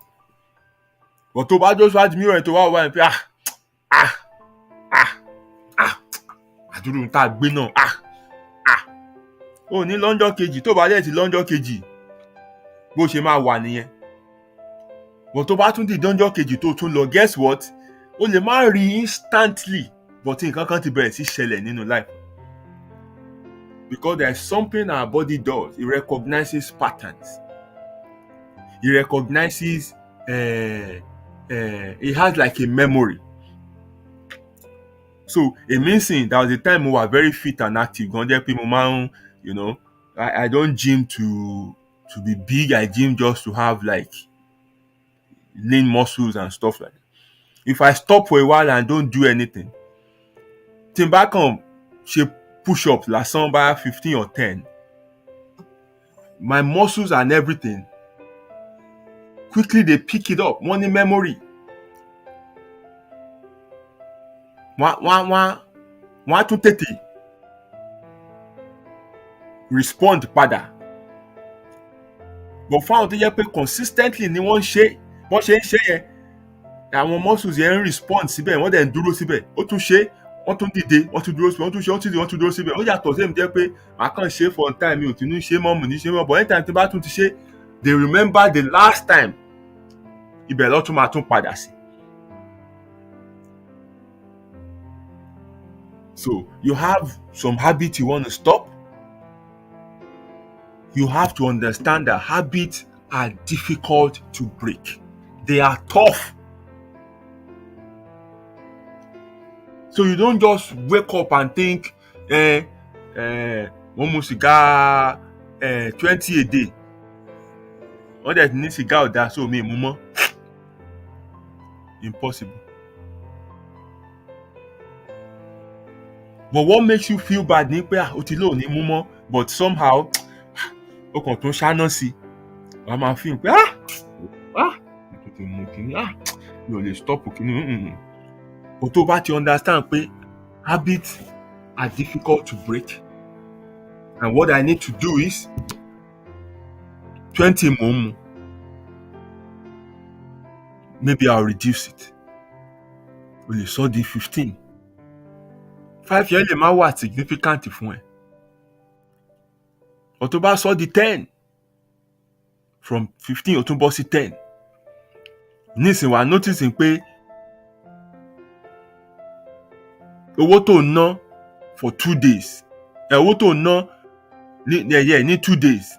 Speaker 2: But tó bá jó síwájú mìíràn tó wá wá pé àdúró tá a gbé náà ó ní lọ́jọ́ kejì tó bá dẹ̀ ti lọ́jọ́ kejì bó ṣe máa wà nìyẹn. But tó bá tún di lọ́jọ́ kejì tó tún lọ, guess what? O lè má rí instantly, but nǹkan kan ti bẹ̀rẹ̀ sí ṣẹlẹ̀ nínú life. Because there is something our body does. It recognizes patterns. It recognizes, it has like a memory. So, it means there was a time we were very fit and active. You know, I don't gym to be big. I gym just to have like lean muscles and stuff like that. If I stop for a while and don't do anything, tí n bá kàn ṣe push-ups lásán bá 15 or 10, my muscles and everything quickly they pick it up. Wọ́n ní memory. Wọ́n á tún tètè respond padà. But fáwọn tó yẹ pé consistently ni wọ́n ṣe ń ṣe yẹn, àwọn muscles yẹn ń respond síbẹ̀, wọ́n dẹ̀ ń dúró síbẹ̀. Ó tún ṣe, wọ́n tún dìde, wọ́n tún dúró síbẹ̀, wọ́n tún ṣe, wọ́n tún dìde, wọ́n tún dúró síbẹ̀. Ó yàtọ̀ sí èmi jẹ́ pé màá kàn ṣe for time, mi ò tún ní ṣe mọ́, mo ní ṣe mọ́. But anytime tí bá tún ti ṣe, they remember the last time. Ibẹ̀ lọ́ tún máa tún padà sí. So you have some habits you want to stop. You have to understand that habits are difficult to break. They are tough. So you don't just wake up and think, mo mu sìgá 20 a day. Wọ́n dẹ̀ ní sìgá ọ̀dà, so mi mú mọ́. Impossible. But what makes you feel bad ni pé o ti lóò ní mú mọ́, but somehow ó kàn tún ṣáná sí. Wàá máa fi hàn pé tètè mú kíní, mi ò lè stop kíní. But tó bá ti understand pé habits are difficult to break, and what I need to do is 20 mo mu. Maybe I'll reduce it. O lè sọ di 15. 5 yẹn lè má wà significant fún ẹ. Or tó bá sọ di 10. From 15 o tún bọ́ sí 10. Nísìnyí wà noticing pé owó tó ná for 2 days. Owó tó ná ní 2 days.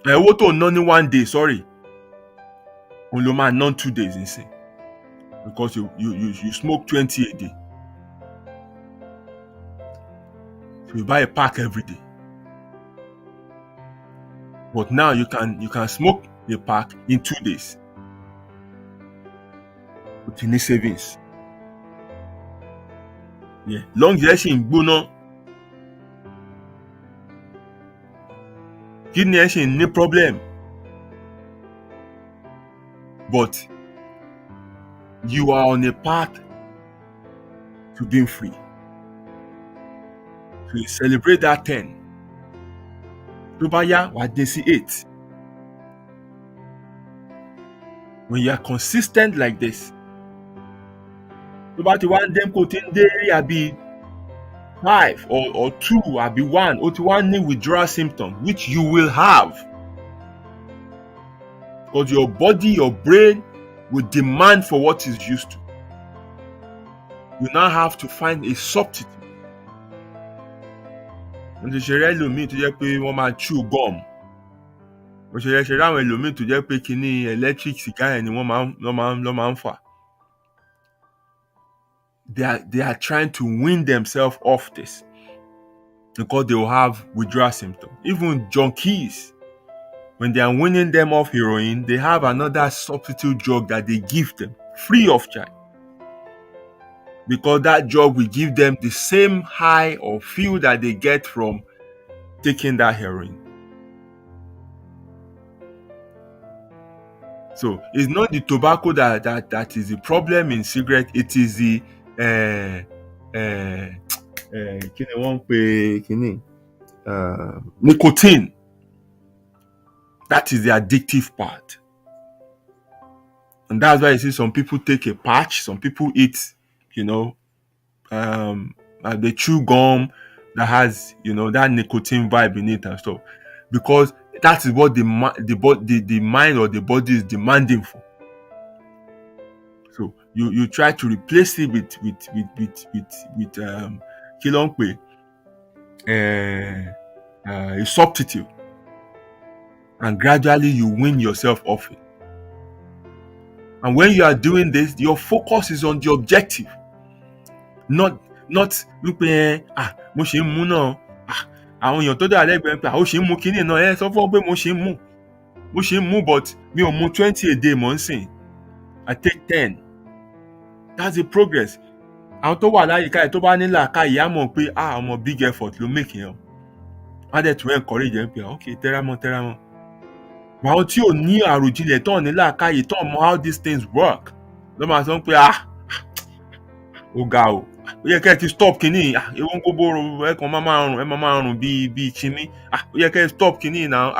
Speaker 2: Owó tó ná ní 1 day, sorry. Òun ló máa ná 2 days nísìn. Because you smoke 20 a day. So you buy a pack every day. But now you can smoke a pack in 2 days. With any savings. Yeah. Long yẹn ṣì ń gbóná, kidney ẹ ṣì ní problem, but you are on a path to being free. So you celebrate that 10. Tó bá yá, wàá dé sí 8. When you are consistent like this, tó bá ti wá ń dé kó tí ń dé rí àbí 5 or 2 àbí 1, ó ti wá ní withdrawal symptom, which you will have. Because your body, your brain will demand for what is used to. You now have to find a substitute. Wọ́n ti ṣe rẹ́ lómi tó jẹ́ pé wọ́n máa chew gum. Wọ́n ṣe ráwọn ẹlòmíì tó jẹ́ pé kíní electric cigar yẹn ni wọ́n máa ń fà. They are trying to wean themselves off this because they will have withdrawal symptoms. Even junkies, when they are weaning them off heroin, they have another substitute drug that they give them free of charge. Because that drug will give them the same high or feel that they get from taking that heroin. So it's not the tobacco that is the problem in cigarette. It is the nicotine. That is the addictive part. And that's why you see some people take a patch, some people eat, they chew gum that has, that nicotine vibe in it and stuff. Because that is what the mind or the body is demanding for. So you try to replace it with a substitute, and gradually you wean yourself off it. And when you are doing this, your focus is on the objective, not wípé mo ṣe ń mú náà, àwọn èèyàn tó dà lẹ́gbẹ̀ẹ́ pé ó ṣe ń mú kíní náà, sọ fún ọ pé mo ṣe ń mú but mi ò mú 20 a day mọ́ ń sìn. I take 10. That's the progress. Àwọn tó wà láyìíká ẹ̀ tó bá ní làákàyè á mọ̀ pé ọmọ big effort ló make yẹn. Wọ́n á dẹ̀ tún encourage ẹ̀ pé okay, tẹ́ra mọ́. Àwọn tí ò ní àròjinlẹ̀ tó ní làákàyè tó mọ̀ how these things work ló máa sọ pé ó ga o. Ó yẹ kẹ́ ẹ ti stop kínní, ewu ń gbogbo ẹ kàn máa rùn bíi chimney. Ó yẹ kẹ́ ẹ stop kínní now.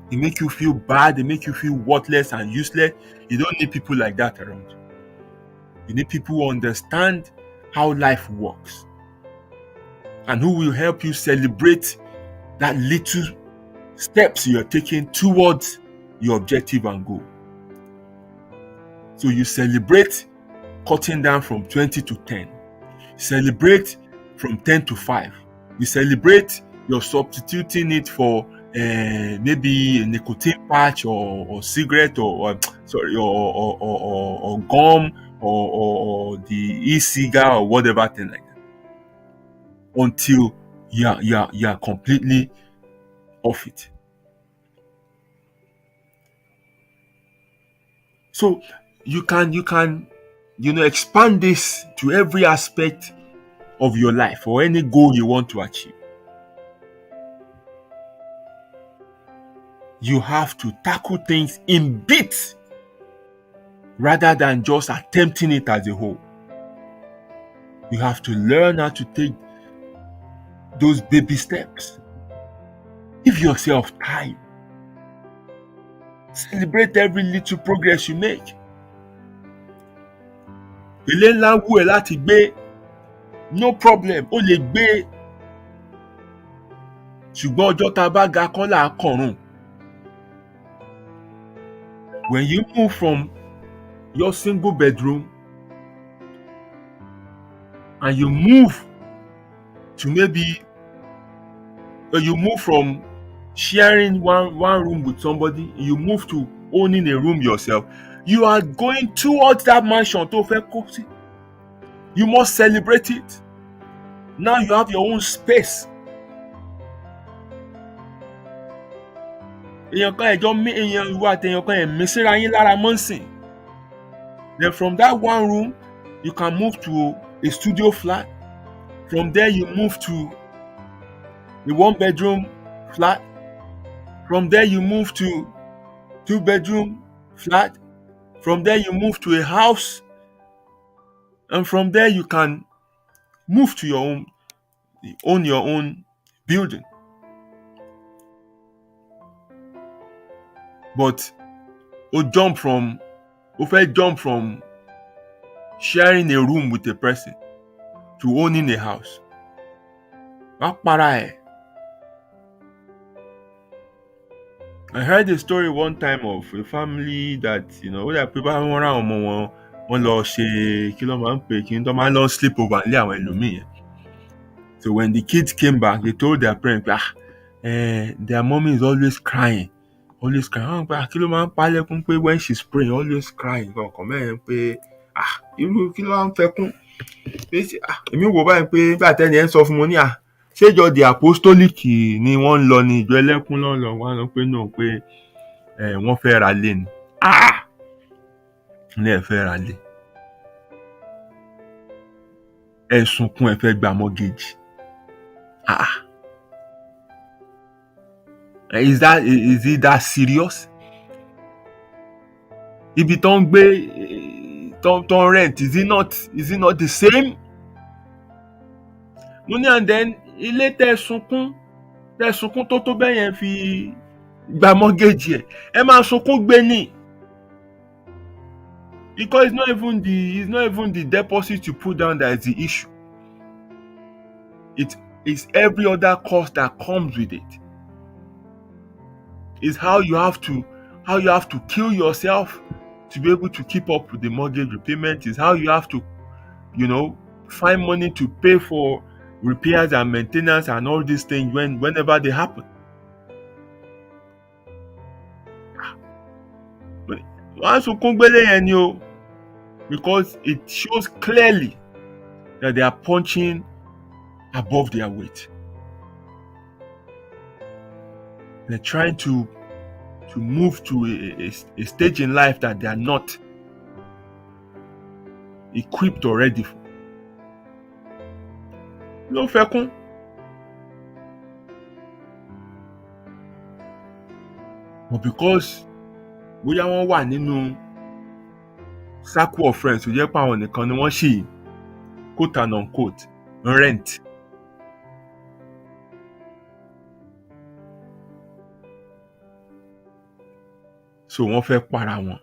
Speaker 2: They make you feel bad, they make you feel worthless and useless. You don't need people like that around you. You need people who understand how life works and who will help you celebrate that little steps you're taking towards your objective and goal. So you celebrate cutting down from 20 to 10. Celebrate from 10 to 5. You celebrate you're substituting it for maybe a nicotine patch or cigarette or gum or the e-cigar or whatever thing like that, until you are completely off it. So you can expand this to every aspect of your life or any goal you want to achieve. You have to tackle things in bits rather than just attempting it as a whole. You have to learn how to take those baby steps. Give yourself time. Celebrate every little progress you make. Ilé ńlá wù ẹ́ láti gbé, no problem, ó lè gbé. Ṣùgbọ́n ọjọ́ tá bá ga kán là á kọ̀run. When you move from your single bedroom and you move to you move from sharing one room with somebody, you move to owning a room yourself, you are going towards that mansion tó fẹ́ kó sí. You must celebrate it. Now you have your own space. Then from that one room, you can move to a studio flat. From there, you move to a 1-bedroom flat. From there, you move to 2-bedroom flat. From there, you move to a house. And from there, you can move to own your own building. But we jump from sharing a room with a person to owning a house. I heard a story one time of a family that, that people wọ́n lọ ṣe kí ló máa ń pè kí n tó máa ń lọ sleep over nílé àwọn ẹlòmíì yẹn. So when the kids came back, they told their parents, their mommy is always crying. Always crying. Kí ló máa ń pa lẹ́kún pé when she's praying, always crying. Ọkàn mẹ́rin pé irú kí ló máa ń fẹkún. Èmi wò báyìí pé nígbà tẹ́ni ẹ̀ ń sọ fún mi ní ṣéjọ the apostolic ni wọ́n ń lọ ní ìjọ ẹlẹ́kún lọ́nà wọ́n lọ pé náà pé wọ́n fẹ́ ra lé ni. Ní ẹ fẹ́ ra lé. Ẹ sunkún ẹ fẹ́ gba mortgage. Is it that serious? Ibi tó ń gbé tó ń rent, is it not the same? Mo ní and then ilé tẹ́ sunkún tó bẹ́ẹ̀ yẹn fi gba mortgage ẹ̀. Ẹ máa sunkún gbé ni. Because it's not even the deposit you put down that is the issue. It is every other cost that comes with it. It's how you have to kill yourself to be able to keep up with the mortgage repayment. It's how you have to, find money to pay for repairs and maintenance and all these things whenever they happen. Because it shows clearly that they are punching above their weight. They're trying to move to a stage in life that they are not equipped or ready for. No fekun. But because bóyá wọ́n wà nínú circle of friends tó jẹ́ pé àwọn nìkan ni wọ́n ṣì quote and unquote rent. So wọ́n fẹ́ para wọn.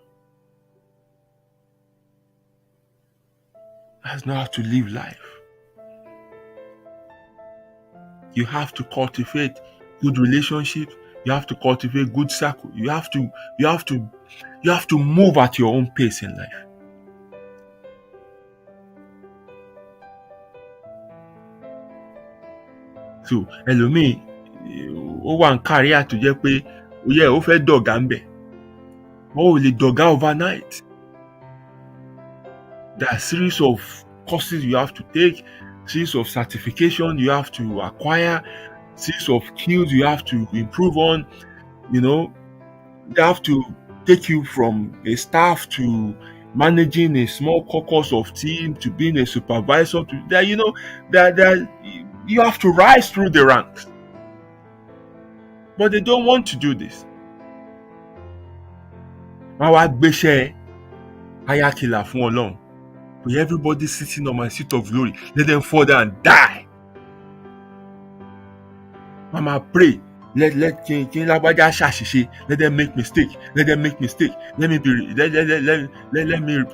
Speaker 2: That's not how to live life. You have to cultivate good relationships. You have to cultivate good circle. You have to move at your own pace in life. So ẹlòmíì ó wà ń kárí àtúnjẹ́ pé ó fẹ́ dọ̀gá ń bẹ̀. Ó lè dọ̀gá overnight. There are a series of courses you have to take, series of certification you have to acquire, series of skills you have to improve on. They have to take you from a staff to managing a small caucus of team to being a supervisor to that. You have to rise through the ranks. But they don't want to do this. Wọ́n wá gbéṣẹ́ ayakìlà fún Ọlọ́run. But everybody sitting on my seat of glory, let them fall down and die. Mama pray. Let lágbájá ṣàṣìṣe. Let them make mistake. Let me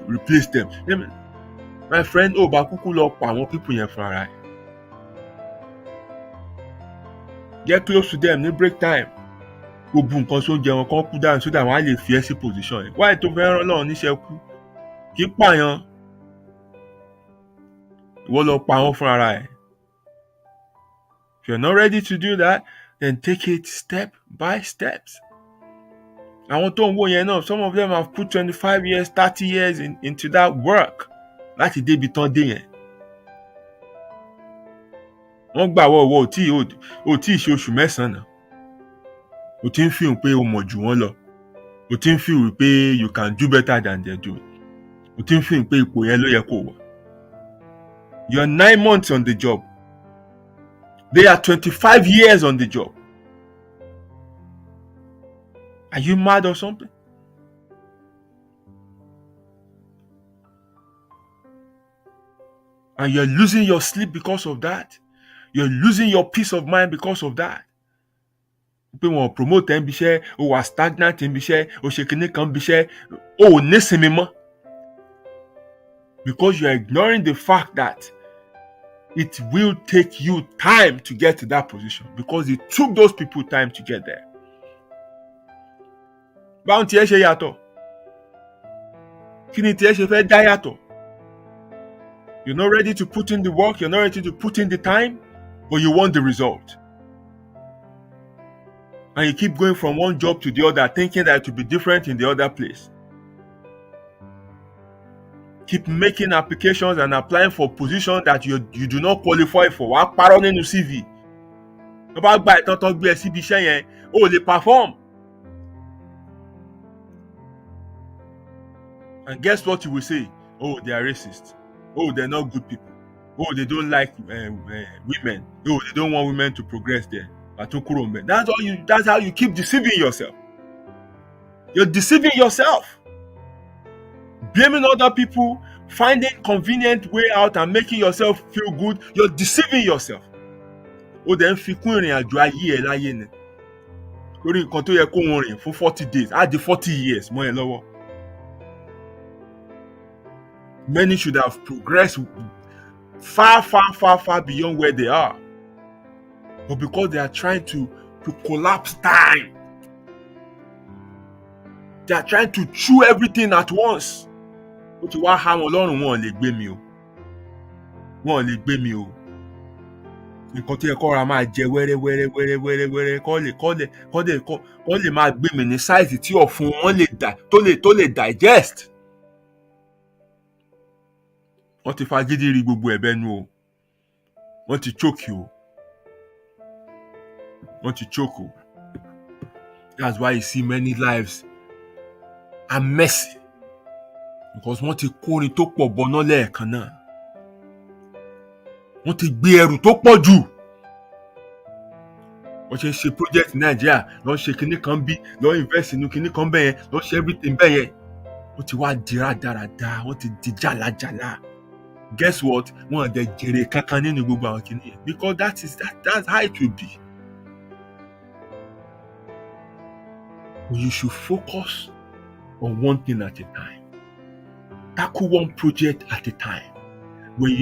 Speaker 2: replace them. My friend, bá kúkú lọ pa àwọn people yẹn fún ara ẹ̀. Get close to them ní break time. Gbogbo nǹkan tó jẹ wọn kan kú dáhùn sódà wọn á lè fi ẹ́ sí position yẹn. Why tó fẹ́ rán Ọlọ́run níṣẹ́ kú? Kì í pààyàn. Ìwọ lọ pa wọn fún ara ẹ̀. If you're not ready to do that, then take it step by steps. Àwọn tó ń wò yẹn náà, some of them have put 25 years, 30 years into that work láti débi tán dé yẹn. Wọ́n gbà wọ́ ò tí ì ṣe oṣù mẹ́sàn-án náà. O ti ń feel pé o mọ̀ jù wọ́n lọ. O ti ń feel pé you can do better than they're doing. O ti ń feel pé ipò yẹn ló yẹ kó wà. You are 9 months on the job. They are 25 years on the job. Are you mad or something? And you're losing your sleep because of that. You're losing your peace of mind because of that. Pé wọn promote ẹ̀ ń bíṣẹ́, o wà stagnant ń bíṣẹ́, o ṣe kinní kan ń bíṣẹ́, o ò nísinmi mọ́. Because you're ignoring the fact that it will take you time to get to that position. Because it took those people time to get there. Báwo tiẹ̀ ṣe yàtọ̀? Kí ni tiẹ̀ ṣe fẹ́ dá yàtọ̀? You're not ready to put in the work, you're not ready to put in the time, but you want the result. And you keep going from one job to the other, thinking that it will be different in the other place. Keep making applications and applying for positions that you do not qualify for. Wàá parọ́ nínú CV. Tó bá gba ìtàn tó gbé ẹ síbi iṣẹ́ yẹn, o ò lè perform. And guess what you will say? Oh, they are racist. Oh, they're not good people. Oh, they don't like women. Oh, they don't want women to progress there. That's how you keep deceiving yourself. You're deceiving yourself. Blaming other people, finding convenient way out and making yourself feel good. You're deceiving yourself. Oh, then fi kún ìrìn àjò ayé ẹ láyé ni. Lórí nǹkan tó yẹ kó wọn rìn fún 40 days, á di 40 years mọ́ ẹ lọ́wọ́. Many should have progressed far beyond where they are. But because they are trying to collapse time, they are trying to chew everything at once. Ó ti wá há wọn lọ́rùn, wọn ò lè gbé mi o. Wọn ò lè gbé mi o. Nǹkan tí ẹ kọ́ra máa jẹ wẹ́rẹ́ kọ́ lè máa gbé mi ní sáìsì tí ọ̀fun wọn tó lè digest. Wọ́n ti fagídí rí gbogbo ẹ̀bẹ̀ nu o. Wọ́n ti choke o. Wọ́n ti choke o. That's why you see many lives are messy. Because wọ́n ti kórin tó pọ̀ bọ́ná lẹ́ẹ̀kan náà. Wọ́n ti gbé ẹrù tó pọ̀ jù. Wọ́n ṣe ń ṣe project ní Nàìjíríà, lọ́ ṣe kinní kan bí, lọ́ invest inú kinní kan bẹ́yẹn, lọ́ ṣe everything bẹ́yẹn. Wọ́n ti wá di rádaràda, wọ́n ti di jàlàjàlà. Guess what? Wọ́n dẹ̀ jèrè kankan nínú gbogbo àwọn kinní yẹn. Because that's how it will be. But you should focus on one thing at a time. Tackle one project at a time. When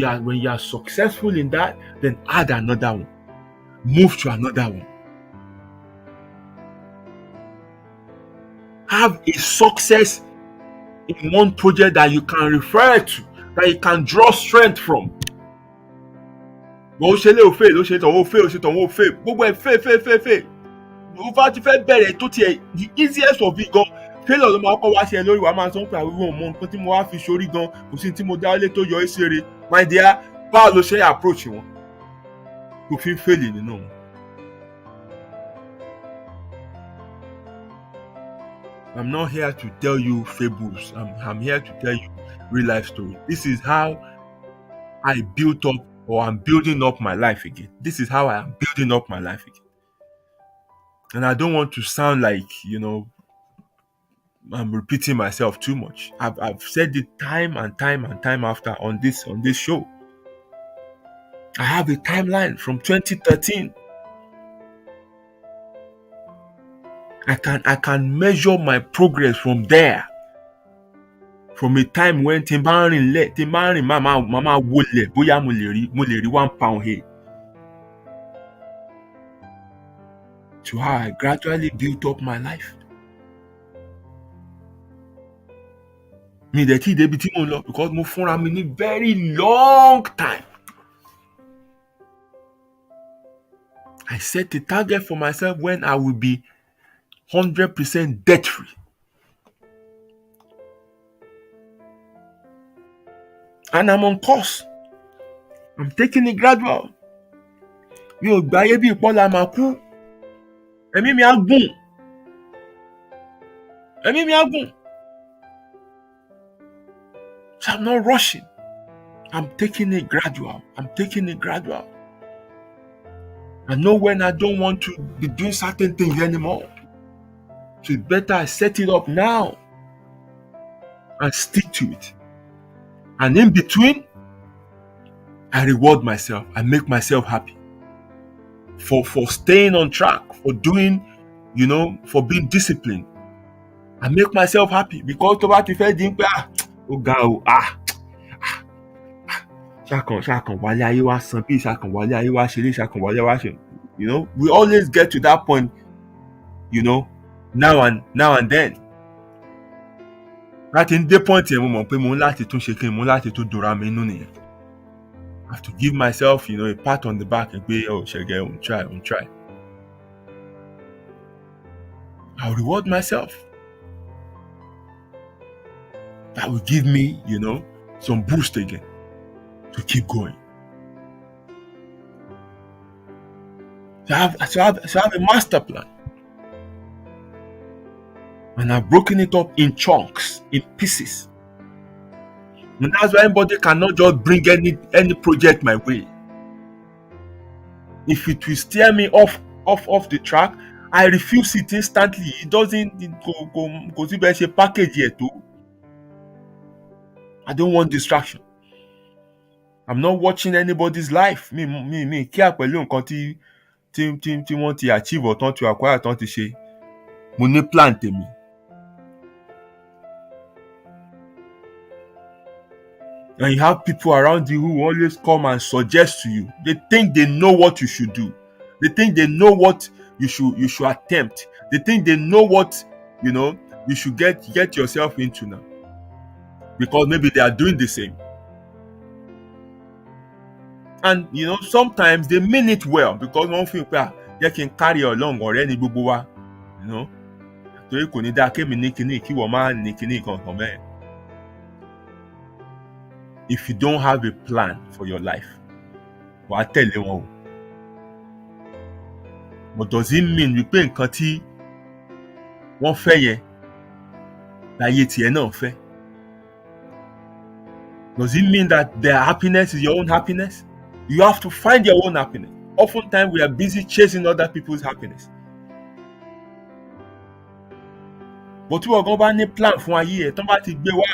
Speaker 2: you are successful in that, then add another one. Move to another one. Have a success in one project that you can refer to, that you can draw strength from. But ó ṣe lé o fail, ó ṣe tán ó fail, ó ṣe tán ó fail. Gbogbo ẹ̀ fail. Ó bá ti fẹ́ bẹ̀rẹ̀ tó tiẹ̀ the easiest of it gan. Failure ló máa kọ́ wá sí ẹ lórí, wàá máa sọ pé àwọn ọmọ nǹkan tí mo wá fi sórí gan, kò sí tí mo dá lé tó yọ ẹ́ ṣeré. My dear, báwo ló ṣe approach wọn? Kò fi ń fail nínú wọn. I'm not here to tell you fables. I'm here to tell you real life story. This is how I built up, or I'm building up my life again. This is how I am building up my life again. And I don't want to sound like, I'm repeating myself too much. I've said it time and time after on this show. I have a timeline from 2013. I can measure my progress from there. From a time when Timbarin mama wole bóyá mo lè rí £1 here. To how I gradually built up my life. Mi dẹ̀ tí débi tí mo lọ because mo fúnra mi ní very long time. I set a target for myself when I will be 100% debt free. And I'm on course. I'm taking it gradual. Mi ò gbáyé bí ìpọ́nlá máa kú. Ẹ̀mí mi á gùn. So I'm not rushing. I'm taking it gradual. I know when I don't want to be doing certain things anymore. So it's better I set it up now and stick to it. And in between, I reward myself. I make myself happy for staying on track, for doing, for being disciplined. I make myself happy because tó bá ti fẹ́ dín pé ó ga o ṣàkàn wálé ayé wá san bí ṣàkàn wálé ayé wá ṣeré ṣàkàn wálé wá ṣe. We always get to that point, now and then. Láti ń dé point yẹn mo mọ̀ pé mo ń láti tún ṣe kí n mo ń láti tún dòra mi inú nìyẹn. I have to give myself, a pat on the back and say, oh, Shege, try. I'll reward myself. That will give me, some boost again to keep going. So I have a master plan. And I've broken it up in chunks, in pieces. And that's why anybody cannot just bring any project my way. If it will steer me off the track, I refuse it instantly. It doesn't go to a package here too. I don't want distraction. I'm not watching anybody's life. Me care pẹ̀lú nǹkan tí wọ́n ti achieve or tán ti acquire tán ti ṣe. Mo ní plan tèmi. And you have people around you who always come and suggest to you. They think they know what you should do. They think they know what you should attempt. They think they know what you should get yourself into now. Because maybe they are doing the same. And sometimes they mean it well because one thing they can carry along or any gbogbo wa, torí kò ní dá kémi ní kíní kí wọ́n má ní kíní kankan bẹ́ẹ̀. If you don't have a plan for your life, wàá tẹ̀lé wọn o. But does it mean wípé nǹkan tí wọ́n fẹ́ yẹn láyé tiẹ̀ náà fẹ́? Does it mean that their happiness is your own happiness? You have to find your own happiness. Oftentimes we are busy chasing other people's happiness. But tí wọ́n gan bá ní plan fún ayé ẹ̀ tán bá ti gbé wá,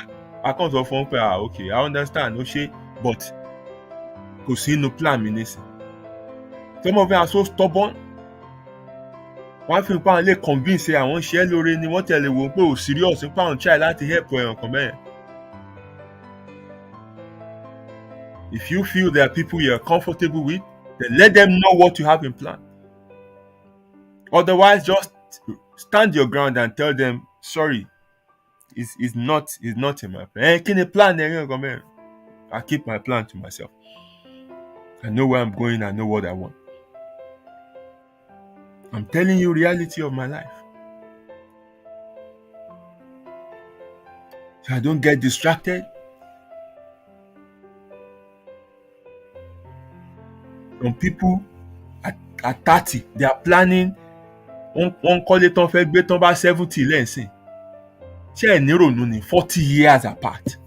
Speaker 2: àkàn sọ fún pé okay, I understand, but kò sí inú plan mi nísìn. Some of them are so stubborn. Wọ́n fi pa àwọn lè convince àwọn ṣe é lóore ni wọ́n tẹ̀lé wò pé ò serious nípa àwọn try láti help ẹ̀yàn kan bẹ́ẹ̀. If you feel there are people you are comfortable with, then let them know what you have in plan. Otherwise, just stand your ground and tell them, sorry, it's not in my plan. Can you plan? I keep my plan to myself. I know where I'm going. I know what I want. I'm telling you reality of my life. So I don't get distracted. Some people at 30, they are planning. On call it on fẹ́ gbé tán bá 70 lẹ́sìn. Ṣé ẹ̀ ní rònú ni 40 years apart.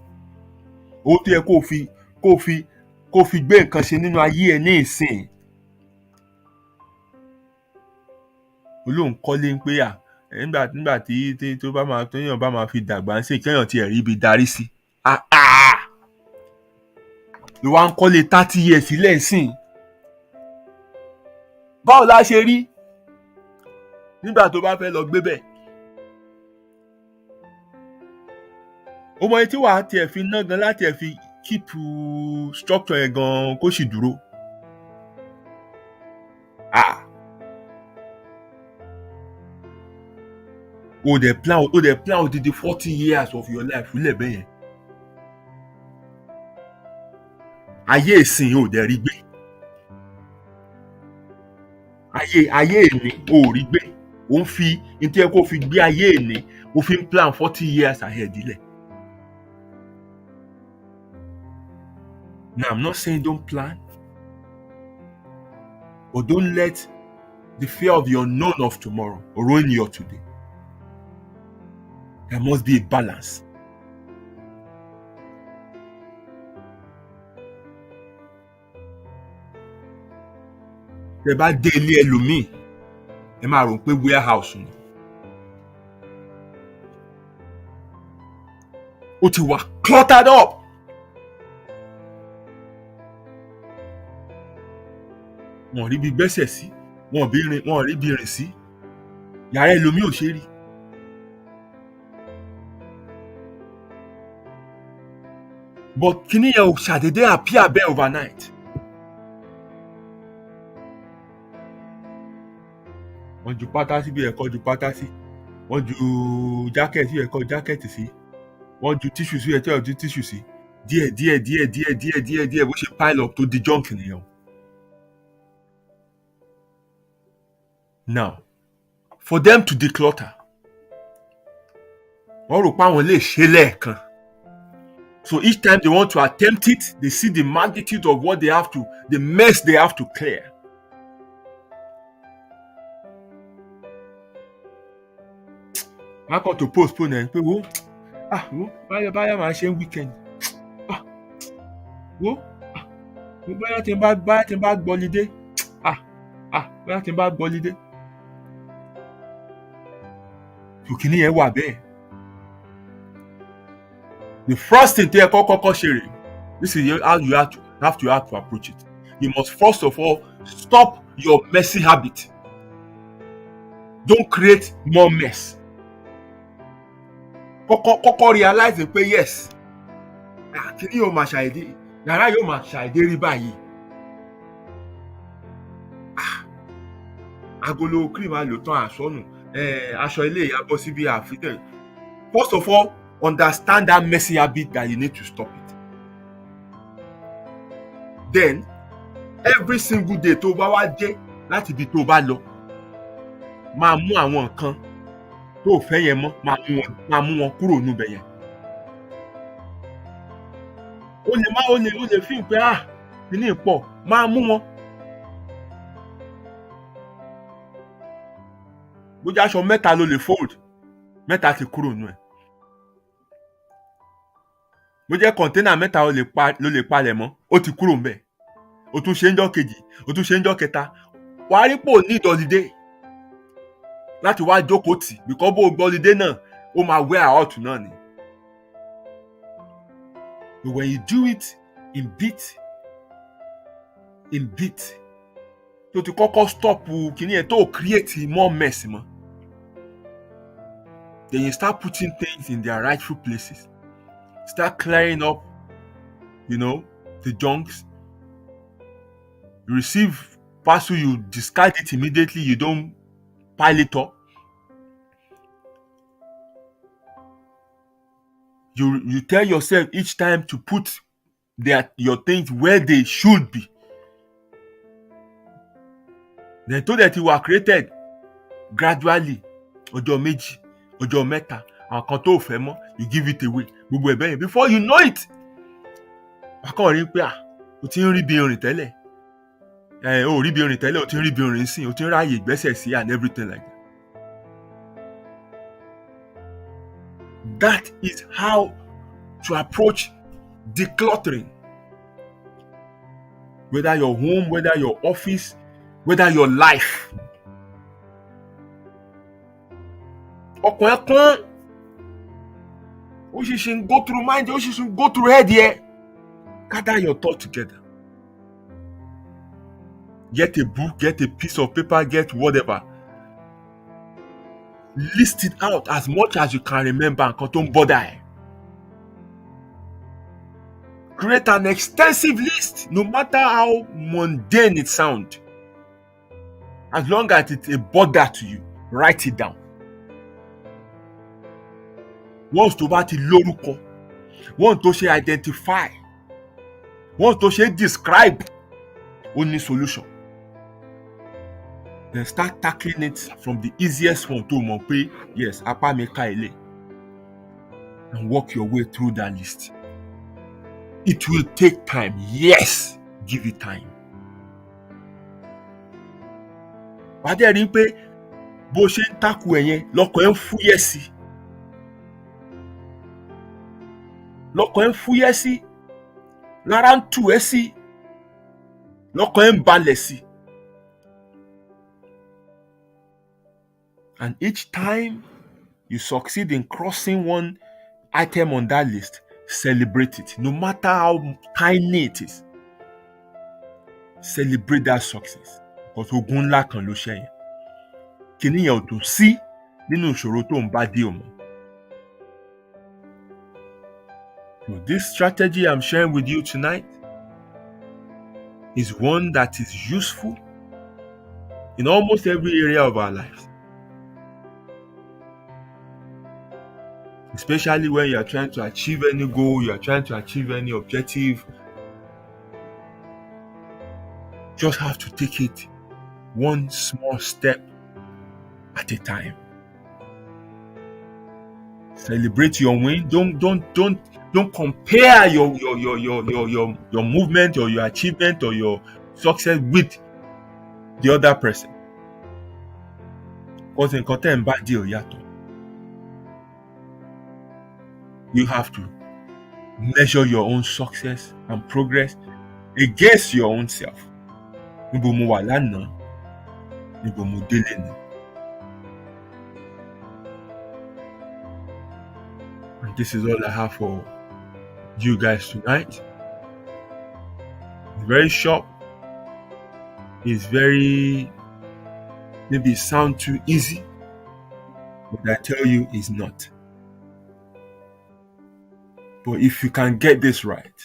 Speaker 2: Ó tó yẹ kó fi gbé nǹkan ṣe nínú ayé ẹ̀ ní ìsìn. Olóhùn kọ́lé ń pé nígbà tí tóyàn bá máa fi dàgbà ń sè kéèyàn ti ẹ̀rí ibi darí sí. Ló wá ń kọ́lé 30 years lẹ́sìn. Báwo la ṣe rí nígbà tó bá fẹ́ lọ gbé bẹ́ẹ̀? Ó mọ etí wàá tiẹ̀ fi ná gan láti ẹ̀ fi keep structure yẹn gan kó sì dúró. O dẹ̀ plan odidi 40 years of your life lẹ̀ bẹ́ẹ̀ yẹn. Ayé ìsìn ò dẹ̀ rí gbé. Ayé ìní ò rí gbé. Ó ń fi nítorí ẹ kó fi gbé ayé ìní, ó fi ń plan 40 years ahead ilẹ̀. Now, I'm not saying don't plan, but don't let the fear of the unknown of tomorrow ruin your today. There must be a balance. Tẹ́ bá dé ilé ẹlòmíì, ẹ máa rò pé warehouse ni. ó ti wà cluttered up. Wọ́n rí bí gbẹ́sẹ̀ sí, wọ́n rí bí rìn sí, yàrá ẹlòmíì ò ṣe rí. But kíní yẹn ò ṣàdédé appear bẹ́ẹ̀ overnight. Wọ́n ju pátá sí bí ẹ̀kọ́ ju pátá sí, wọ́n ju jákẹ́ẹ̀tì sí ẹ̀kọ́ jákẹ́ẹ̀tì sí, wọ́n ju tíṣù sí ẹ̀kọ́ ju tíṣù sí, díẹ̀ bó ṣe pile up tó di junk nìyẹn. Now, for them to declutter, wọ́n rò pé àwọn lè ṣe lẹ́ẹ̀kan. So each time they want to attempt it, they see the magnitude of what they have to, the mess they have to clear. I got to postpone it. Wo, báyọ̀ máa ṣe weekend. Báyọ̀ tí n bá gbọ́lidé. Báyọ̀ tí n bá gbọ́lidé. Kìíní yẹn wà bẹ́ẹ̀. The first thing tẹ́ kọ́kọ́ ṣe rè, this is how you have to approach it. You must first of all stop your messy habit. Don't create more mess. Kọ́kọ́ realize pé yes, kíní yóò máa ṣàìdé, yàrá yóò máa ṣàìdé rí báyìí. Agolo cream á lò tán àsọnù, aṣọ ilé ìyá bọ́ síbi àfitẹ́. First of all, understand that messy habit that you need to stop it. Then, every single day tó bá wá dé láti ibi tó bá lọ, máa mú àwọn nǹkan tó fẹ́ yẹn mọ́, máa mú wọn kúrò níbẹ̀ yẹn. Ó lè fi pé kíní pọ̀, máa mú wọn. Bójú aṣọ mẹ́ta ló lè fold, mẹ́ta ti kúrò nù ẹ̀. Bó jẹ́ kọ̀ńténà mẹ́ta ló lè palẹ̀ mọ́, ó ti kúrò ńbẹ̀. O tún ṣe ń jọ́ kejì, o tún ṣe ń jọ́ kẹta. Wàá rí pò ní ìdọ̀lídé láti wá jókòó tì, bìkọ́ bó gbọ́lídé náà, ó máa wear out náà ni. But when you do it in bit, tó ti kọ́kọ́ stop kíní yẹn tó create more mess mọ́. Then you start putting things in their rightful places. Start clearing up, the junks. You receive parcel, you discard it immediately. You don't pile it up. You tell yourself each time to put your things where they should be. Then tó that you were created gradually, ọjọ́ méjì, ọjọ́ mẹ́ta, àwọn kan tó fẹ́ mọ́, you give it away. Gbogbo ẹ̀bẹ̀ yẹn, before you know it, wàá rí pé o ti ń rí bí irin tẹ́lẹ̀. O rí bí irin tẹ́lẹ̀, o ti ń rí bí irin sí, o ti ń ráyè ìgbésẹ̀ sí and everything like that. That is how to approach decluttering. Whether your home, whether your office, whether your life. Ọkàn ẹ kún, ó sì ṣe ń go through mind, ó sì ṣe ń go through head yẹ. Gather your thoughts together. Get a book, get a piece of paper, get whatever. List it out as much as you can remember nǹkan tó ń bother ẹ. Create an extensive list, no matter how mundane it sounds. As long as it's a bother to you, write it down. Once tó bá ti lórúkọ, once tó ṣe identify, once tó ṣe describe, ó ní solution. Then start tackling it from the easiest one tó mọ̀ pé yes, apá mi ká ilé, and work your way through that list. It will take time. Yes, give it time. Wàá dẹ̀ rí pé bó ṣe ń tackle ẹ̀ yẹn, lọ́kàn ẹ̀ ń fúyẹ́ sí. Lọ́kàn ẹ̀ ń fúyẹ́ sí. Lára ń tù ẹ́ sí. Lọ́kàn ẹ̀ ń balẹ̀ sí. And each time you succeed in crossing one item on that list, celebrate it. No matter how tiny it is, celebrate that success. Because ogun ńlá kan ló ṣẹ́ yẹn. Kíní yẹn ò tún sí nínú ìṣòro tó ń bá dé o mọ́. So this strategy I'm sharing with you tonight is one that is useful in almost every area of our lives. Especially when you are trying to achieve any goal, you are trying to achieve any objective. Just have to take it one small step at a time. Celebrate your win. Don't compare your movement or your achievement or your success with the other person. Because in content bad deal yato. You have to measure your own success and progress against your own self. Níbo mo wà lánàá, níbo mo dé lénìí. And this is all I have for you guys tonight. It's very short. It's very, maybe it sounds too easy, but I tell you it's not. But if you can get this right,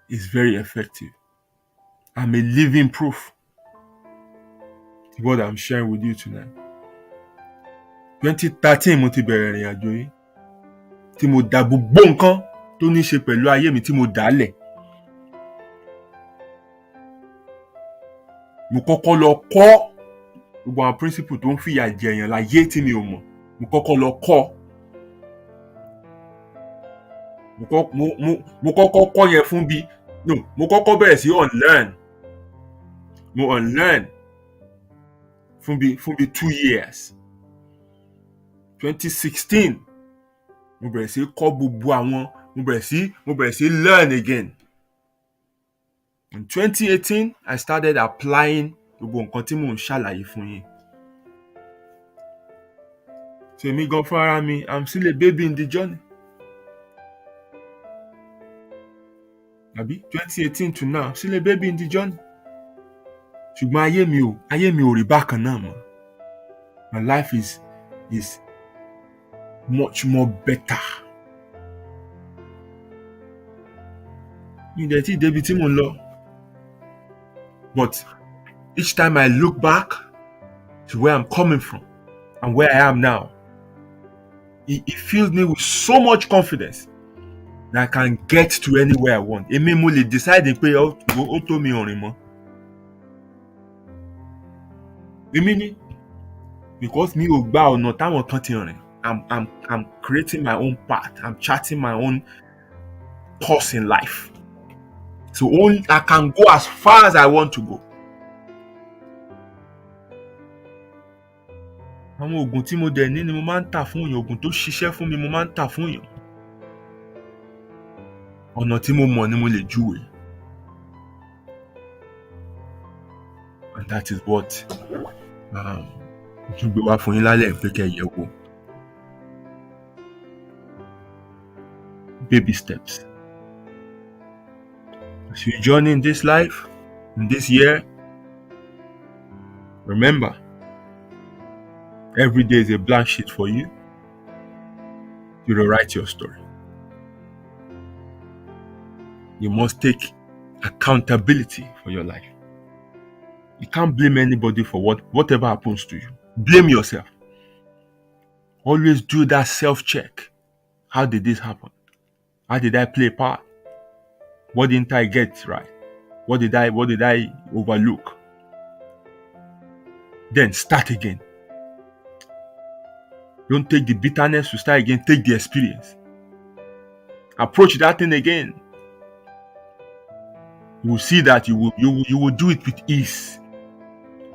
Speaker 2: it's very effective. I'm a living proof to what I'm sharing with you tonight. 2013 mo ti bẹ̀rẹ̀ ìrìn àjò yìí. Tí mo dá gbogbo nǹkan tó ní ṣe pẹ̀lú ayé mi tí mo dálẹ̀. Mo kọ́kọ́ lọ kọ́ gbogbo àwọn principle tó ń fìyà jẹ èèyàn láyé tí mi ò mọ̀. Mo kọ́kọ́ lọ kọ́. Mo kọ́kọ́ kọ́ yẹn fún bí no mo kọ́kọ́ bẹ̀rẹ̀ sí unlearn. Mo unlearn fún bí 2 years. 2016 mo bẹ̀rẹ̀ sí kọ́ gbogbo àwọn mo bẹ̀rẹ̀ sí learn again. In 2018 I started applying gbogbo nǹkan tí mò ń ṣàlàyé fún yín. So èmi gan fún ara mi, I'm still a baby in the journey. Àbí 2018 to now, still a baby in the journey. Ṣùgbọ́n ayé mi ò rí bákan náà mọ́. My life is much more better. Mi dẹ̀ tí débi tí mò ń lọ. But each time I look back to where I'm coming from and where I am now, it fills me with so much confidence that I can get to anywhere I want. Èmi mo lè decide pé ó tó mi ọ̀rìn mọ́. Èmi ni because mi ò gba ọ̀nà táwọn kan ti rìn. I'm creating my own path. I'm charting my own course in life. So I can go as far as I want to go. Àwọn oògùn tí mo dẹ̀ ní ni mo máa ń tà fún èèyàn. Oògùn tó ṣiṣẹ́ fún mi mo máa ń tà fún èèyàn. Ọ̀nà tí mo mọ̀ ni mo lè júwe. And that is what tún gbé wá fún yín lálẹ́ pé kẹ́ yẹ̀ wò. Baby steps. As you journey in this life, in this year, remember, every day is a blank sheet for you. You rewrite your story. You must take accountability for your life. You can't blame anybody for whatever happens to you. Blame yourself. Always do that self-check. How did this happen? How did I play a part? What didn't I get right? What did I overlook? Then start again. Don't take the bitterness to start again. Take the experience. Approach that thing again. You will see that you will do it with ease.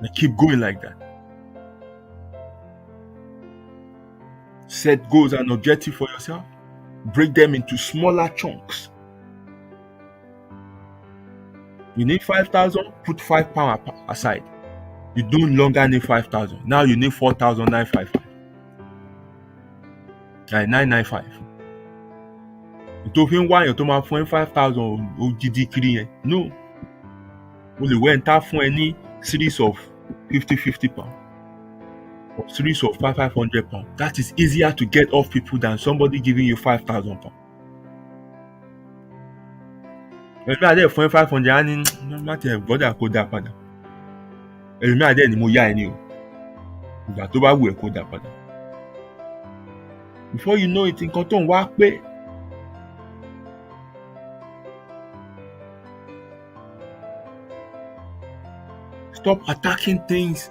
Speaker 2: And keep going like that. Set goals and objectives for yourself. Break them into smaller chunks. You need 5,000, put £5 aside. You no longer need 5,000. Now you need 4,955. like 995. Tó fi ń wá èèyàn tó máa fún ẹ 5,000 ògidì kiri yẹn. No. O lè wẹ́ ń tá fún ẹ ní series of 50 pounds or series of 500 pounds. That is easier to get off people than somebody giving you 5,000 pounds. Ẹlòmíì àdé fún ẹ 500 á ní má tiẹ̀ bọ́dà kó dá padà. Ẹlòmíì àdé ni mo yá ẹ ní o. Ìgbà tó bá wù ẹ́ kó dá padà. Before you know it, nǹkan tó ń wá pé. Stop attacking things.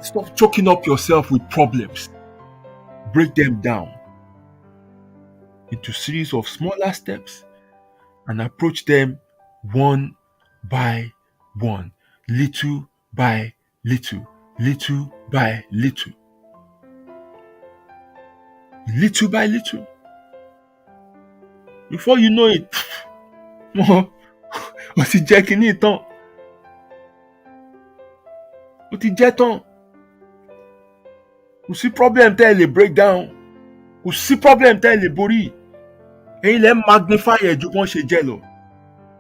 Speaker 2: Stop choking up yourself with problems. Break them down into series of smaller steps and approach them one by one, little by little, little by little, little by little. Before you know it, o ti jẹ́ kíní tán. O ti jẹ́ tán. Kò sí problem tẹ́ ẹ lè break down. Kò sí problem tẹ́ ẹ lè borí. Ẹ̀yin lẹ magnify ẹ̀ ju bọ́n ṣe jẹ́ lọ.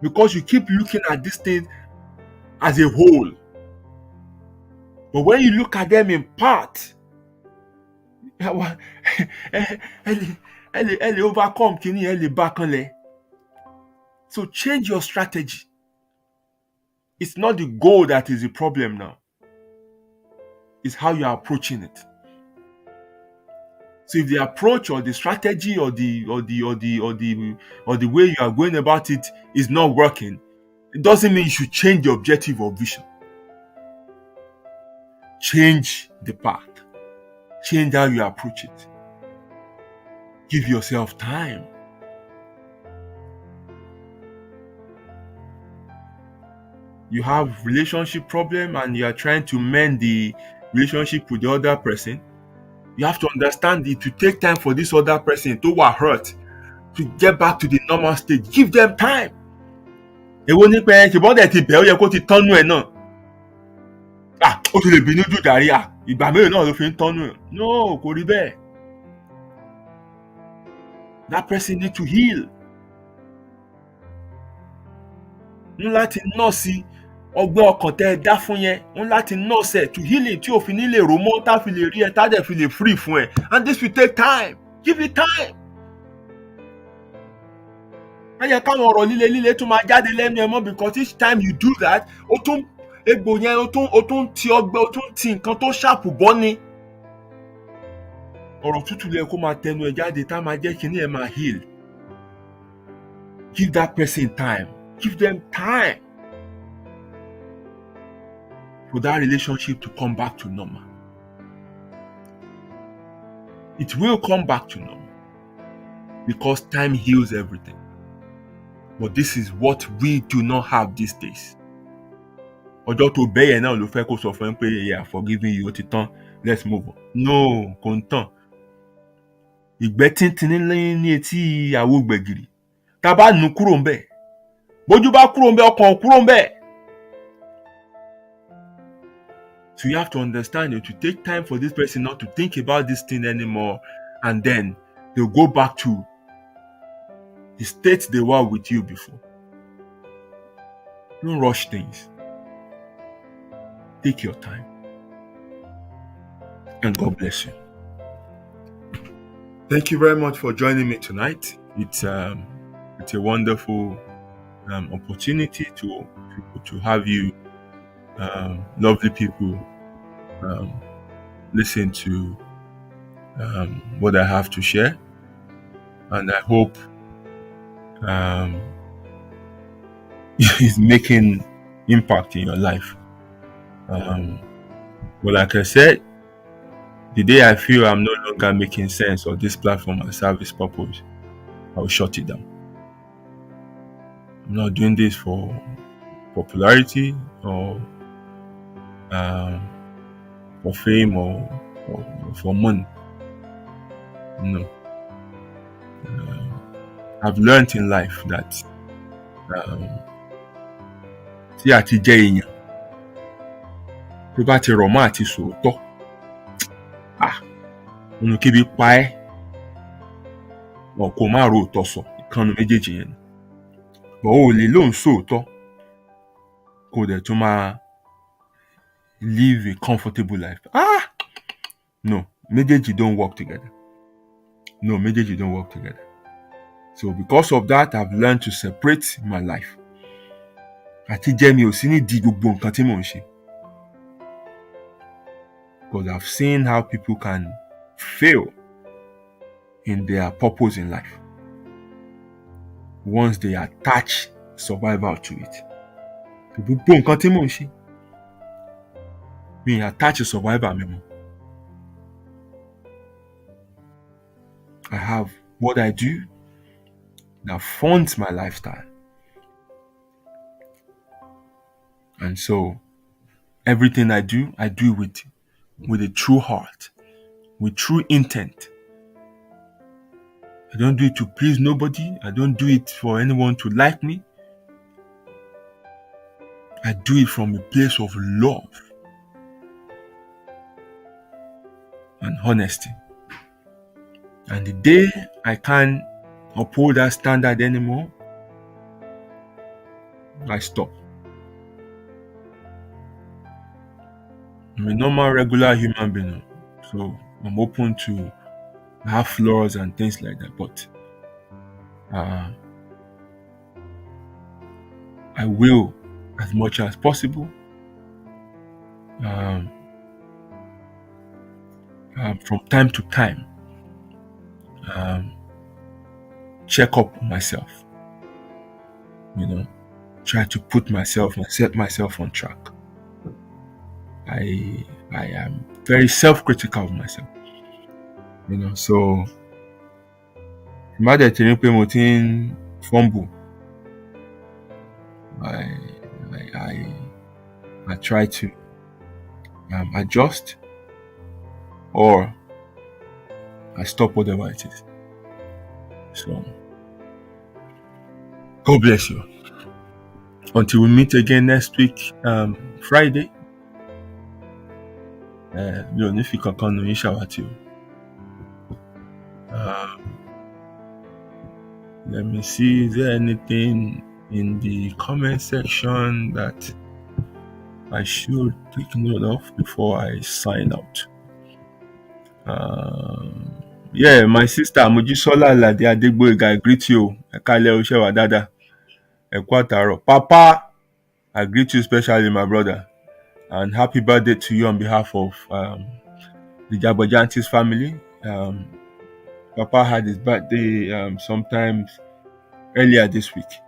Speaker 2: Because you keep looking at this thing as a whole. But when you look at them in part, ẹ lè overcome kíní, ẹ lè bá kanlẹ̀. So change your strategy. It's not the goal that is the problem now. It's how you are approaching it. So if the approach or the strategy or the way you are going about it is not working, it doesn't mean you should change the objective or vision. Change the path. Change how you approach it. Give yourself time. You have relationship problem and you are trying to mend the relationship with the other person. You have to understand it to take time for this other person to were hurt to get back to the normal state. Give them time. Èwo ní pé ṣùgbọ́n dẹ̀ ti bẹ̀ ó yẹ kó ti tọ́nú ẹ̀ náà. Ó ti lè bínú jù dárí ìgbà mélòó náà ló fi ń tọ́nú ẹ̀. No, kò rí bẹ́ẹ̀. That person need to heal. Ní láti nọ́ọ̀sì ọgbẹ́ ọkàn tẹ́ ẹ dá fún yẹn, ń láti nọ́ọ̀sì ẹ̀ to healing tí òfin ní lè rò mọ́ tá fi lè rí ẹ tá dẹ̀ fi lè free fún ẹ. And this will take time. Give it time. Má yẹ káwọn ọ̀rọ̀ líle tún máa jáde lẹ́nu ẹ mọ́, because each time you do that, ó tún egbò yẹn ó tún ti ọgbẹ́, ó tún ti nǹkan tó ṣàpù bọ́ ni. Ọ̀rọ̀ tútù lẹ kó máa tẹnu ẹ jáde tá máa jẹ́ kíní ẹ máa heal. Give that person time. Give them time for that relationship to come back to normal. It will come back to normal because time heals everything. But this is what we do not have these days. Ọjọ́ tó bẹ́yẹ̀ náà ló fẹ́ kó sọ fún ẹ pé yeah, forgiving you, ó ti tán, let's move on. No, kò ń tán. Ìgbẹ́ tíntìní ní etí àwo gbẹ̀gìrì. Tá bá nù kúrò ń bẹ̀. Bójú bá kúrò ń bẹ̀, ọkàn kúrò ń bẹ̀. So you have to understand it to take time for this person not to think about this thing anymore, and then they'll go back to the state they were with you before. Don't rush things. Take your time. And God bless you. Thank you very much for joining me tonight. It's a wonderful opportunity to have you lovely people listen to what I have to share, and I hope it's making impact in your life. But like I said, the day I feel I'm no longer making sense or this platform has served its purpose, I'll shut it down. I'm not doing this for popularity or for fame or for money. No. I've learned in life that tí àti jẹ́ èèyàn tó bá ti rọ̀ mọ́ àti sòótọ́, nínú kébi pa ẹ́ kó má ro òótọ́ sọ, ìkànnì méjèèjì yẹn ni. But o lè lóun sóòótọ́ kó dẹ̀ tún máa live a comfortable life. No, méjèèjì don't work together. No, méjèèjì don't work together. So because of that, I've learned to separate my life. Àti jẹ́ mi ò sí ní di gbogbo nǹkan tí mò ń ṣe. Because I've seen how people can fail in their purpose in life once they attach survival to it. Gbogbo nǹkan tí mò ń ṣe, mi attach survival mi mọ́. I have what I do that funds my lifestyle. And so everything I do with a true heart, with true intent. I don't do it to please nobody. I don't do it for anyone to like me. I do it from a place of love and honesty. And the day I can't uphold that standard anymore, I stop. I'm a normal, regular human being, so I'm open to have flaws and things like that, but I will, as much as possible, from time to time, check up on myself. Try to put myself and set myself on track. I am very self-critical of myself. So imagine telling people mo fumble. I try to adjust, or I stop whatever it is. So God bless you. Until we meet again next week, Friday. Mi ò ní fi kankan nù yín ṣàwátì o. Let me see, is there anything in the comment section that I should take note of before I sign out? Yeah, my sister Mojisola Lade Adegboyega, I greet you. Ẹ káalẹ́ o, ṣé wà dáadáa. Ẹ kú àtàárọ̀. Papa, I greet you especially, my brother. And happy birthday to you on behalf of the Jabojantis family. Papa had his birthday sometimes earlier this week.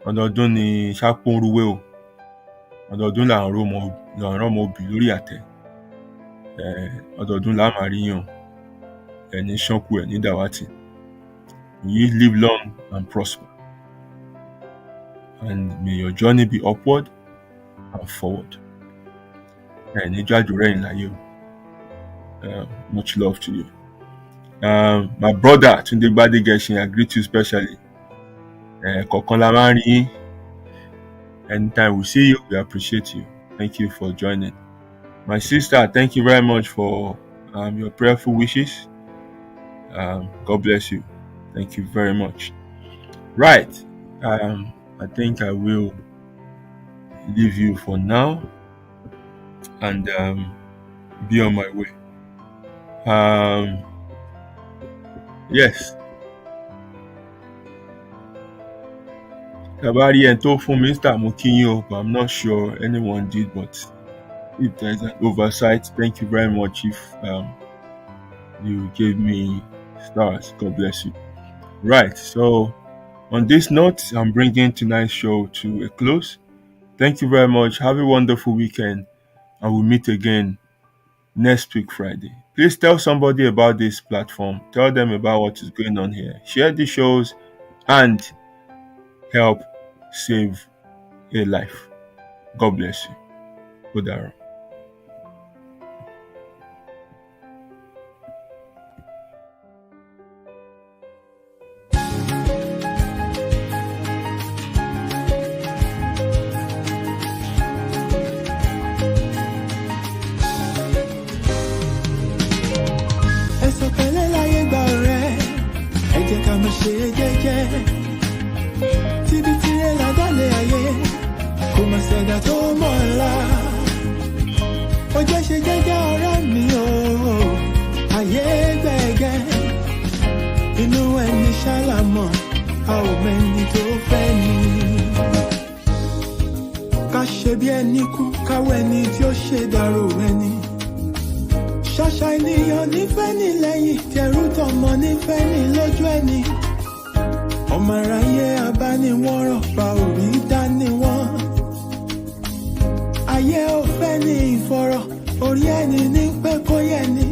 Speaker 2: Ọdọọdún ni ṣápó ń rúwé o. Ọdọọdún là ń rọ́mọ òbí lórí àtẹ. Ọdọọdún là máa rí yàn. Ẹni ṣánkú ẹ̀ ní dàwátì. You live long and prosper. And may your journey be upward and forward. And much love to you. My brother Tunde Gbadegesin, I greet you specially. Anytime we see you, we appreciate you. Thank you for joining. My sister, thank you very much for your prayerful wishes. God bless you. Thank you very much. Right. I think I will leave you for now and be on my way. Yes. Tabari and told for Mr. Mokinyo, but I'm not sure anyone did, but if there's an oversight, thank you very much if you gave me stars. God bless you. Right, so on this note, I'm bringing tonight's show to a close. Thank you very much. Have a wonderful weekend, and we'll meet again next week, Friday. Please tell somebody about this platform. Tell them about what is going on here. Share the shows and help save a life. God bless you. Udara.
Speaker 1: mẹ́ni tó fẹ́ ni. Ká ṣe bí ẹni kú, káwọ́ ẹni tí ó ṣe dàrò ẹni. Ṣàṣà ènìyàn nífẹ̀ẹ́ ní lẹ́yìn, tẹrú tọmọ nífẹ̀ẹ́ ní lójú ẹni. Ọmọ aráyé abániwọ́rọ̀ pa òrí dání wọ́n. Ayé ò fẹ́ ní ìfọ̀rọ̀, orí ẹni ní pé kó yẹ ni.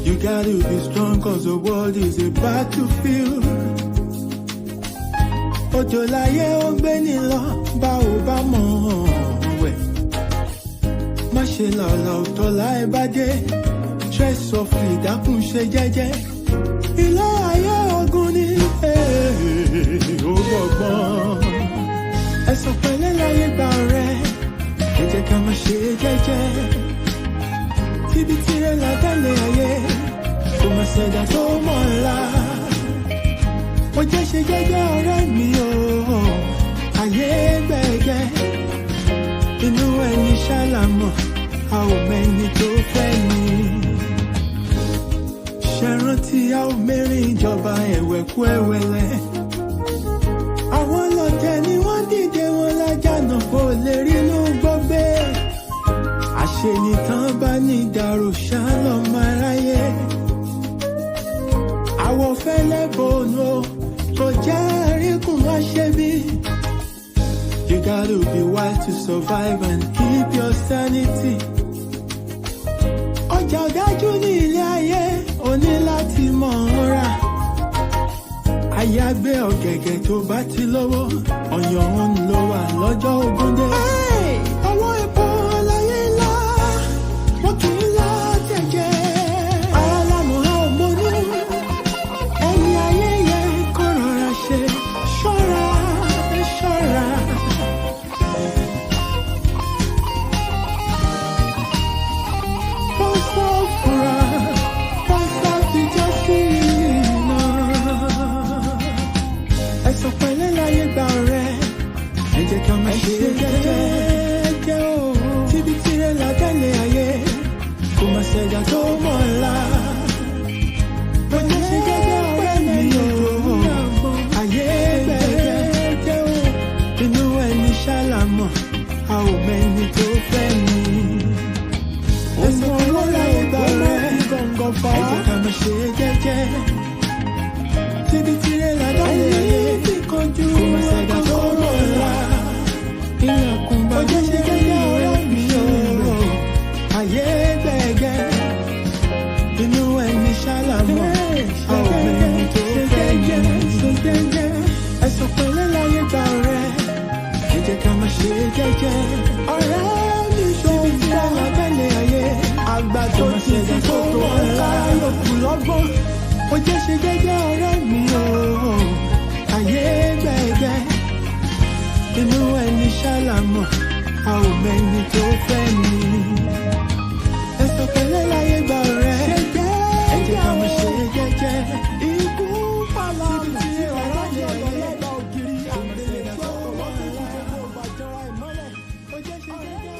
Speaker 1: You gotta be strong cause the world is a battlefield. Òjò láyé ó gbé ní lọ, bá ò bá mọ̀ wẹ̀. Má ṣe làlà òtọ́ láì bá dé, stress softly dákun ṣe jẹ́jẹ́. Ilé ayé ogun ni ó gbọ̀gbọ́n. Ẹ̀sùn pẹ̀lẹ́ láyé gbà rẹ̀, ẹ jẹ́ ká má ṣe jẹ́jẹ́. Tíbi tirẹ̀ ládàlẹ̀ ayé, kò má ṣẹ̀dá tó mọ̀ ńlá. Mo jẹ́ ṣe jẹ́jẹ́ ọ̀rẹ́ mi o, ayé gbẹ̀gẹ́. Inú ẹni ṣàlàmọ̀, a ò mẹ́ni tó fẹ́ ni. Ṣẹ̀rántí a ò mẹ́rin ìjọba ẹ̀wẹ̀kú ẹ̀wẹ̀lẹ̀. Àwọn ọlọ́tẹ̀ ni wọ́n dìde wọn lájànà kó lè rínú gbọ́gbé. Àṣenìtàn bá ní ìdàrú ṣálọ̀ máa ráyé. Àwọ̀ fẹ́lẹ́ bòónù kò jẹ́ àríkùn wá ṣe bí. You gotta be wise to survive and keep your sanity. Ọjà ọ̀dájú ní ilé ayé, o ní láti mọ̀ ọ́n rà. Àyàgbé ọ̀gẹ̀gẹ̀ tó bá ti lówó, ọ̀yàn òun ló wà lọ́jọ́ ogún dé. Ọwọ́ epo láyé ńlá, wọ́n kì í lá jẹ̀jẹ̀. Ara lámọ̀ á ò mọ́nú, ẹni ayé yẹ kó rọra ṣe. Ṣọ́ra, ṣọ́ra. Pọ́sọ̀ fura, pọ́sọ̀ ti jẹ́ sí iná. Ẹ̀sùn pẹ̀lẹ́ láyé gbà rẹ̀, ẹ jẹ́ ká má ṣe jẹ́jẹ́ o. Tíbi tirẹ̀ ládàlẹ̀ ayé, kò má ṣẹ̀dá tó mọ̀ ńlá. Mo jẹ́ ṣe jẹ́jẹ́ ọ̀rẹ́ mi o, ayé gbẹ̀gẹ́ o. Inú ẹni ṣàlàmọ̀, a ò mẹ́ni tó fẹ́ ni. Ẹ̀sùn pẹ̀lẹ́ láyé gbà rẹ̀, ẹ jẹ́ ká má ṣe jẹ́jẹ́. Tíbi tirẹ̀ ládàlẹ̀ ayé, kò má ṣẹ̀dá tó mọ̀ ńlá. Ilẹ̀kùn bá jẹ́ ṣe jẹ́jẹ́ ọ̀rẹ́ mi o, ayé gbẹ̀gẹ́. Inú ẹni ṣàlàmọ̀, a ò mẹ́ni tó fẹ́ ni. Ẹ̀sùn pẹ̀lẹ́ láyé gbà rẹ̀, ẹ jẹ́ ká má ṣe jẹ́jẹ́. Ọ̀rẹ́ mi ṣòwò tí a wà bẹ́lẹ̀ ayé, àgbà tó ti ṣẹ̀dá tó mọ̀ ńlá yòókù lọ́gbọ́n. Ó jẹ́ ṣe jẹ́jẹ́ ọ̀rẹ́ mi o, ayé gbẹ̀gẹ́. Inú ẹni ṣàlàmọ̀, a ò mẹ́ni tó fẹ́ ni. Ẹ̀sùn pẹ̀lẹ́ láyé gbà rẹ̀, ẹ jẹ́ ká má ṣe jẹ́jẹ́. Ikú pàlà tí ọ̀rọ̀ ní ọ̀lọ́lọ́gbà ògiri. Àmì ìgbà tó wọ́n ti ṣe ọ̀bàjọ́ra ìmọ́lẹ̀. Ó jẹ́ ṣe jẹ́jẹ́.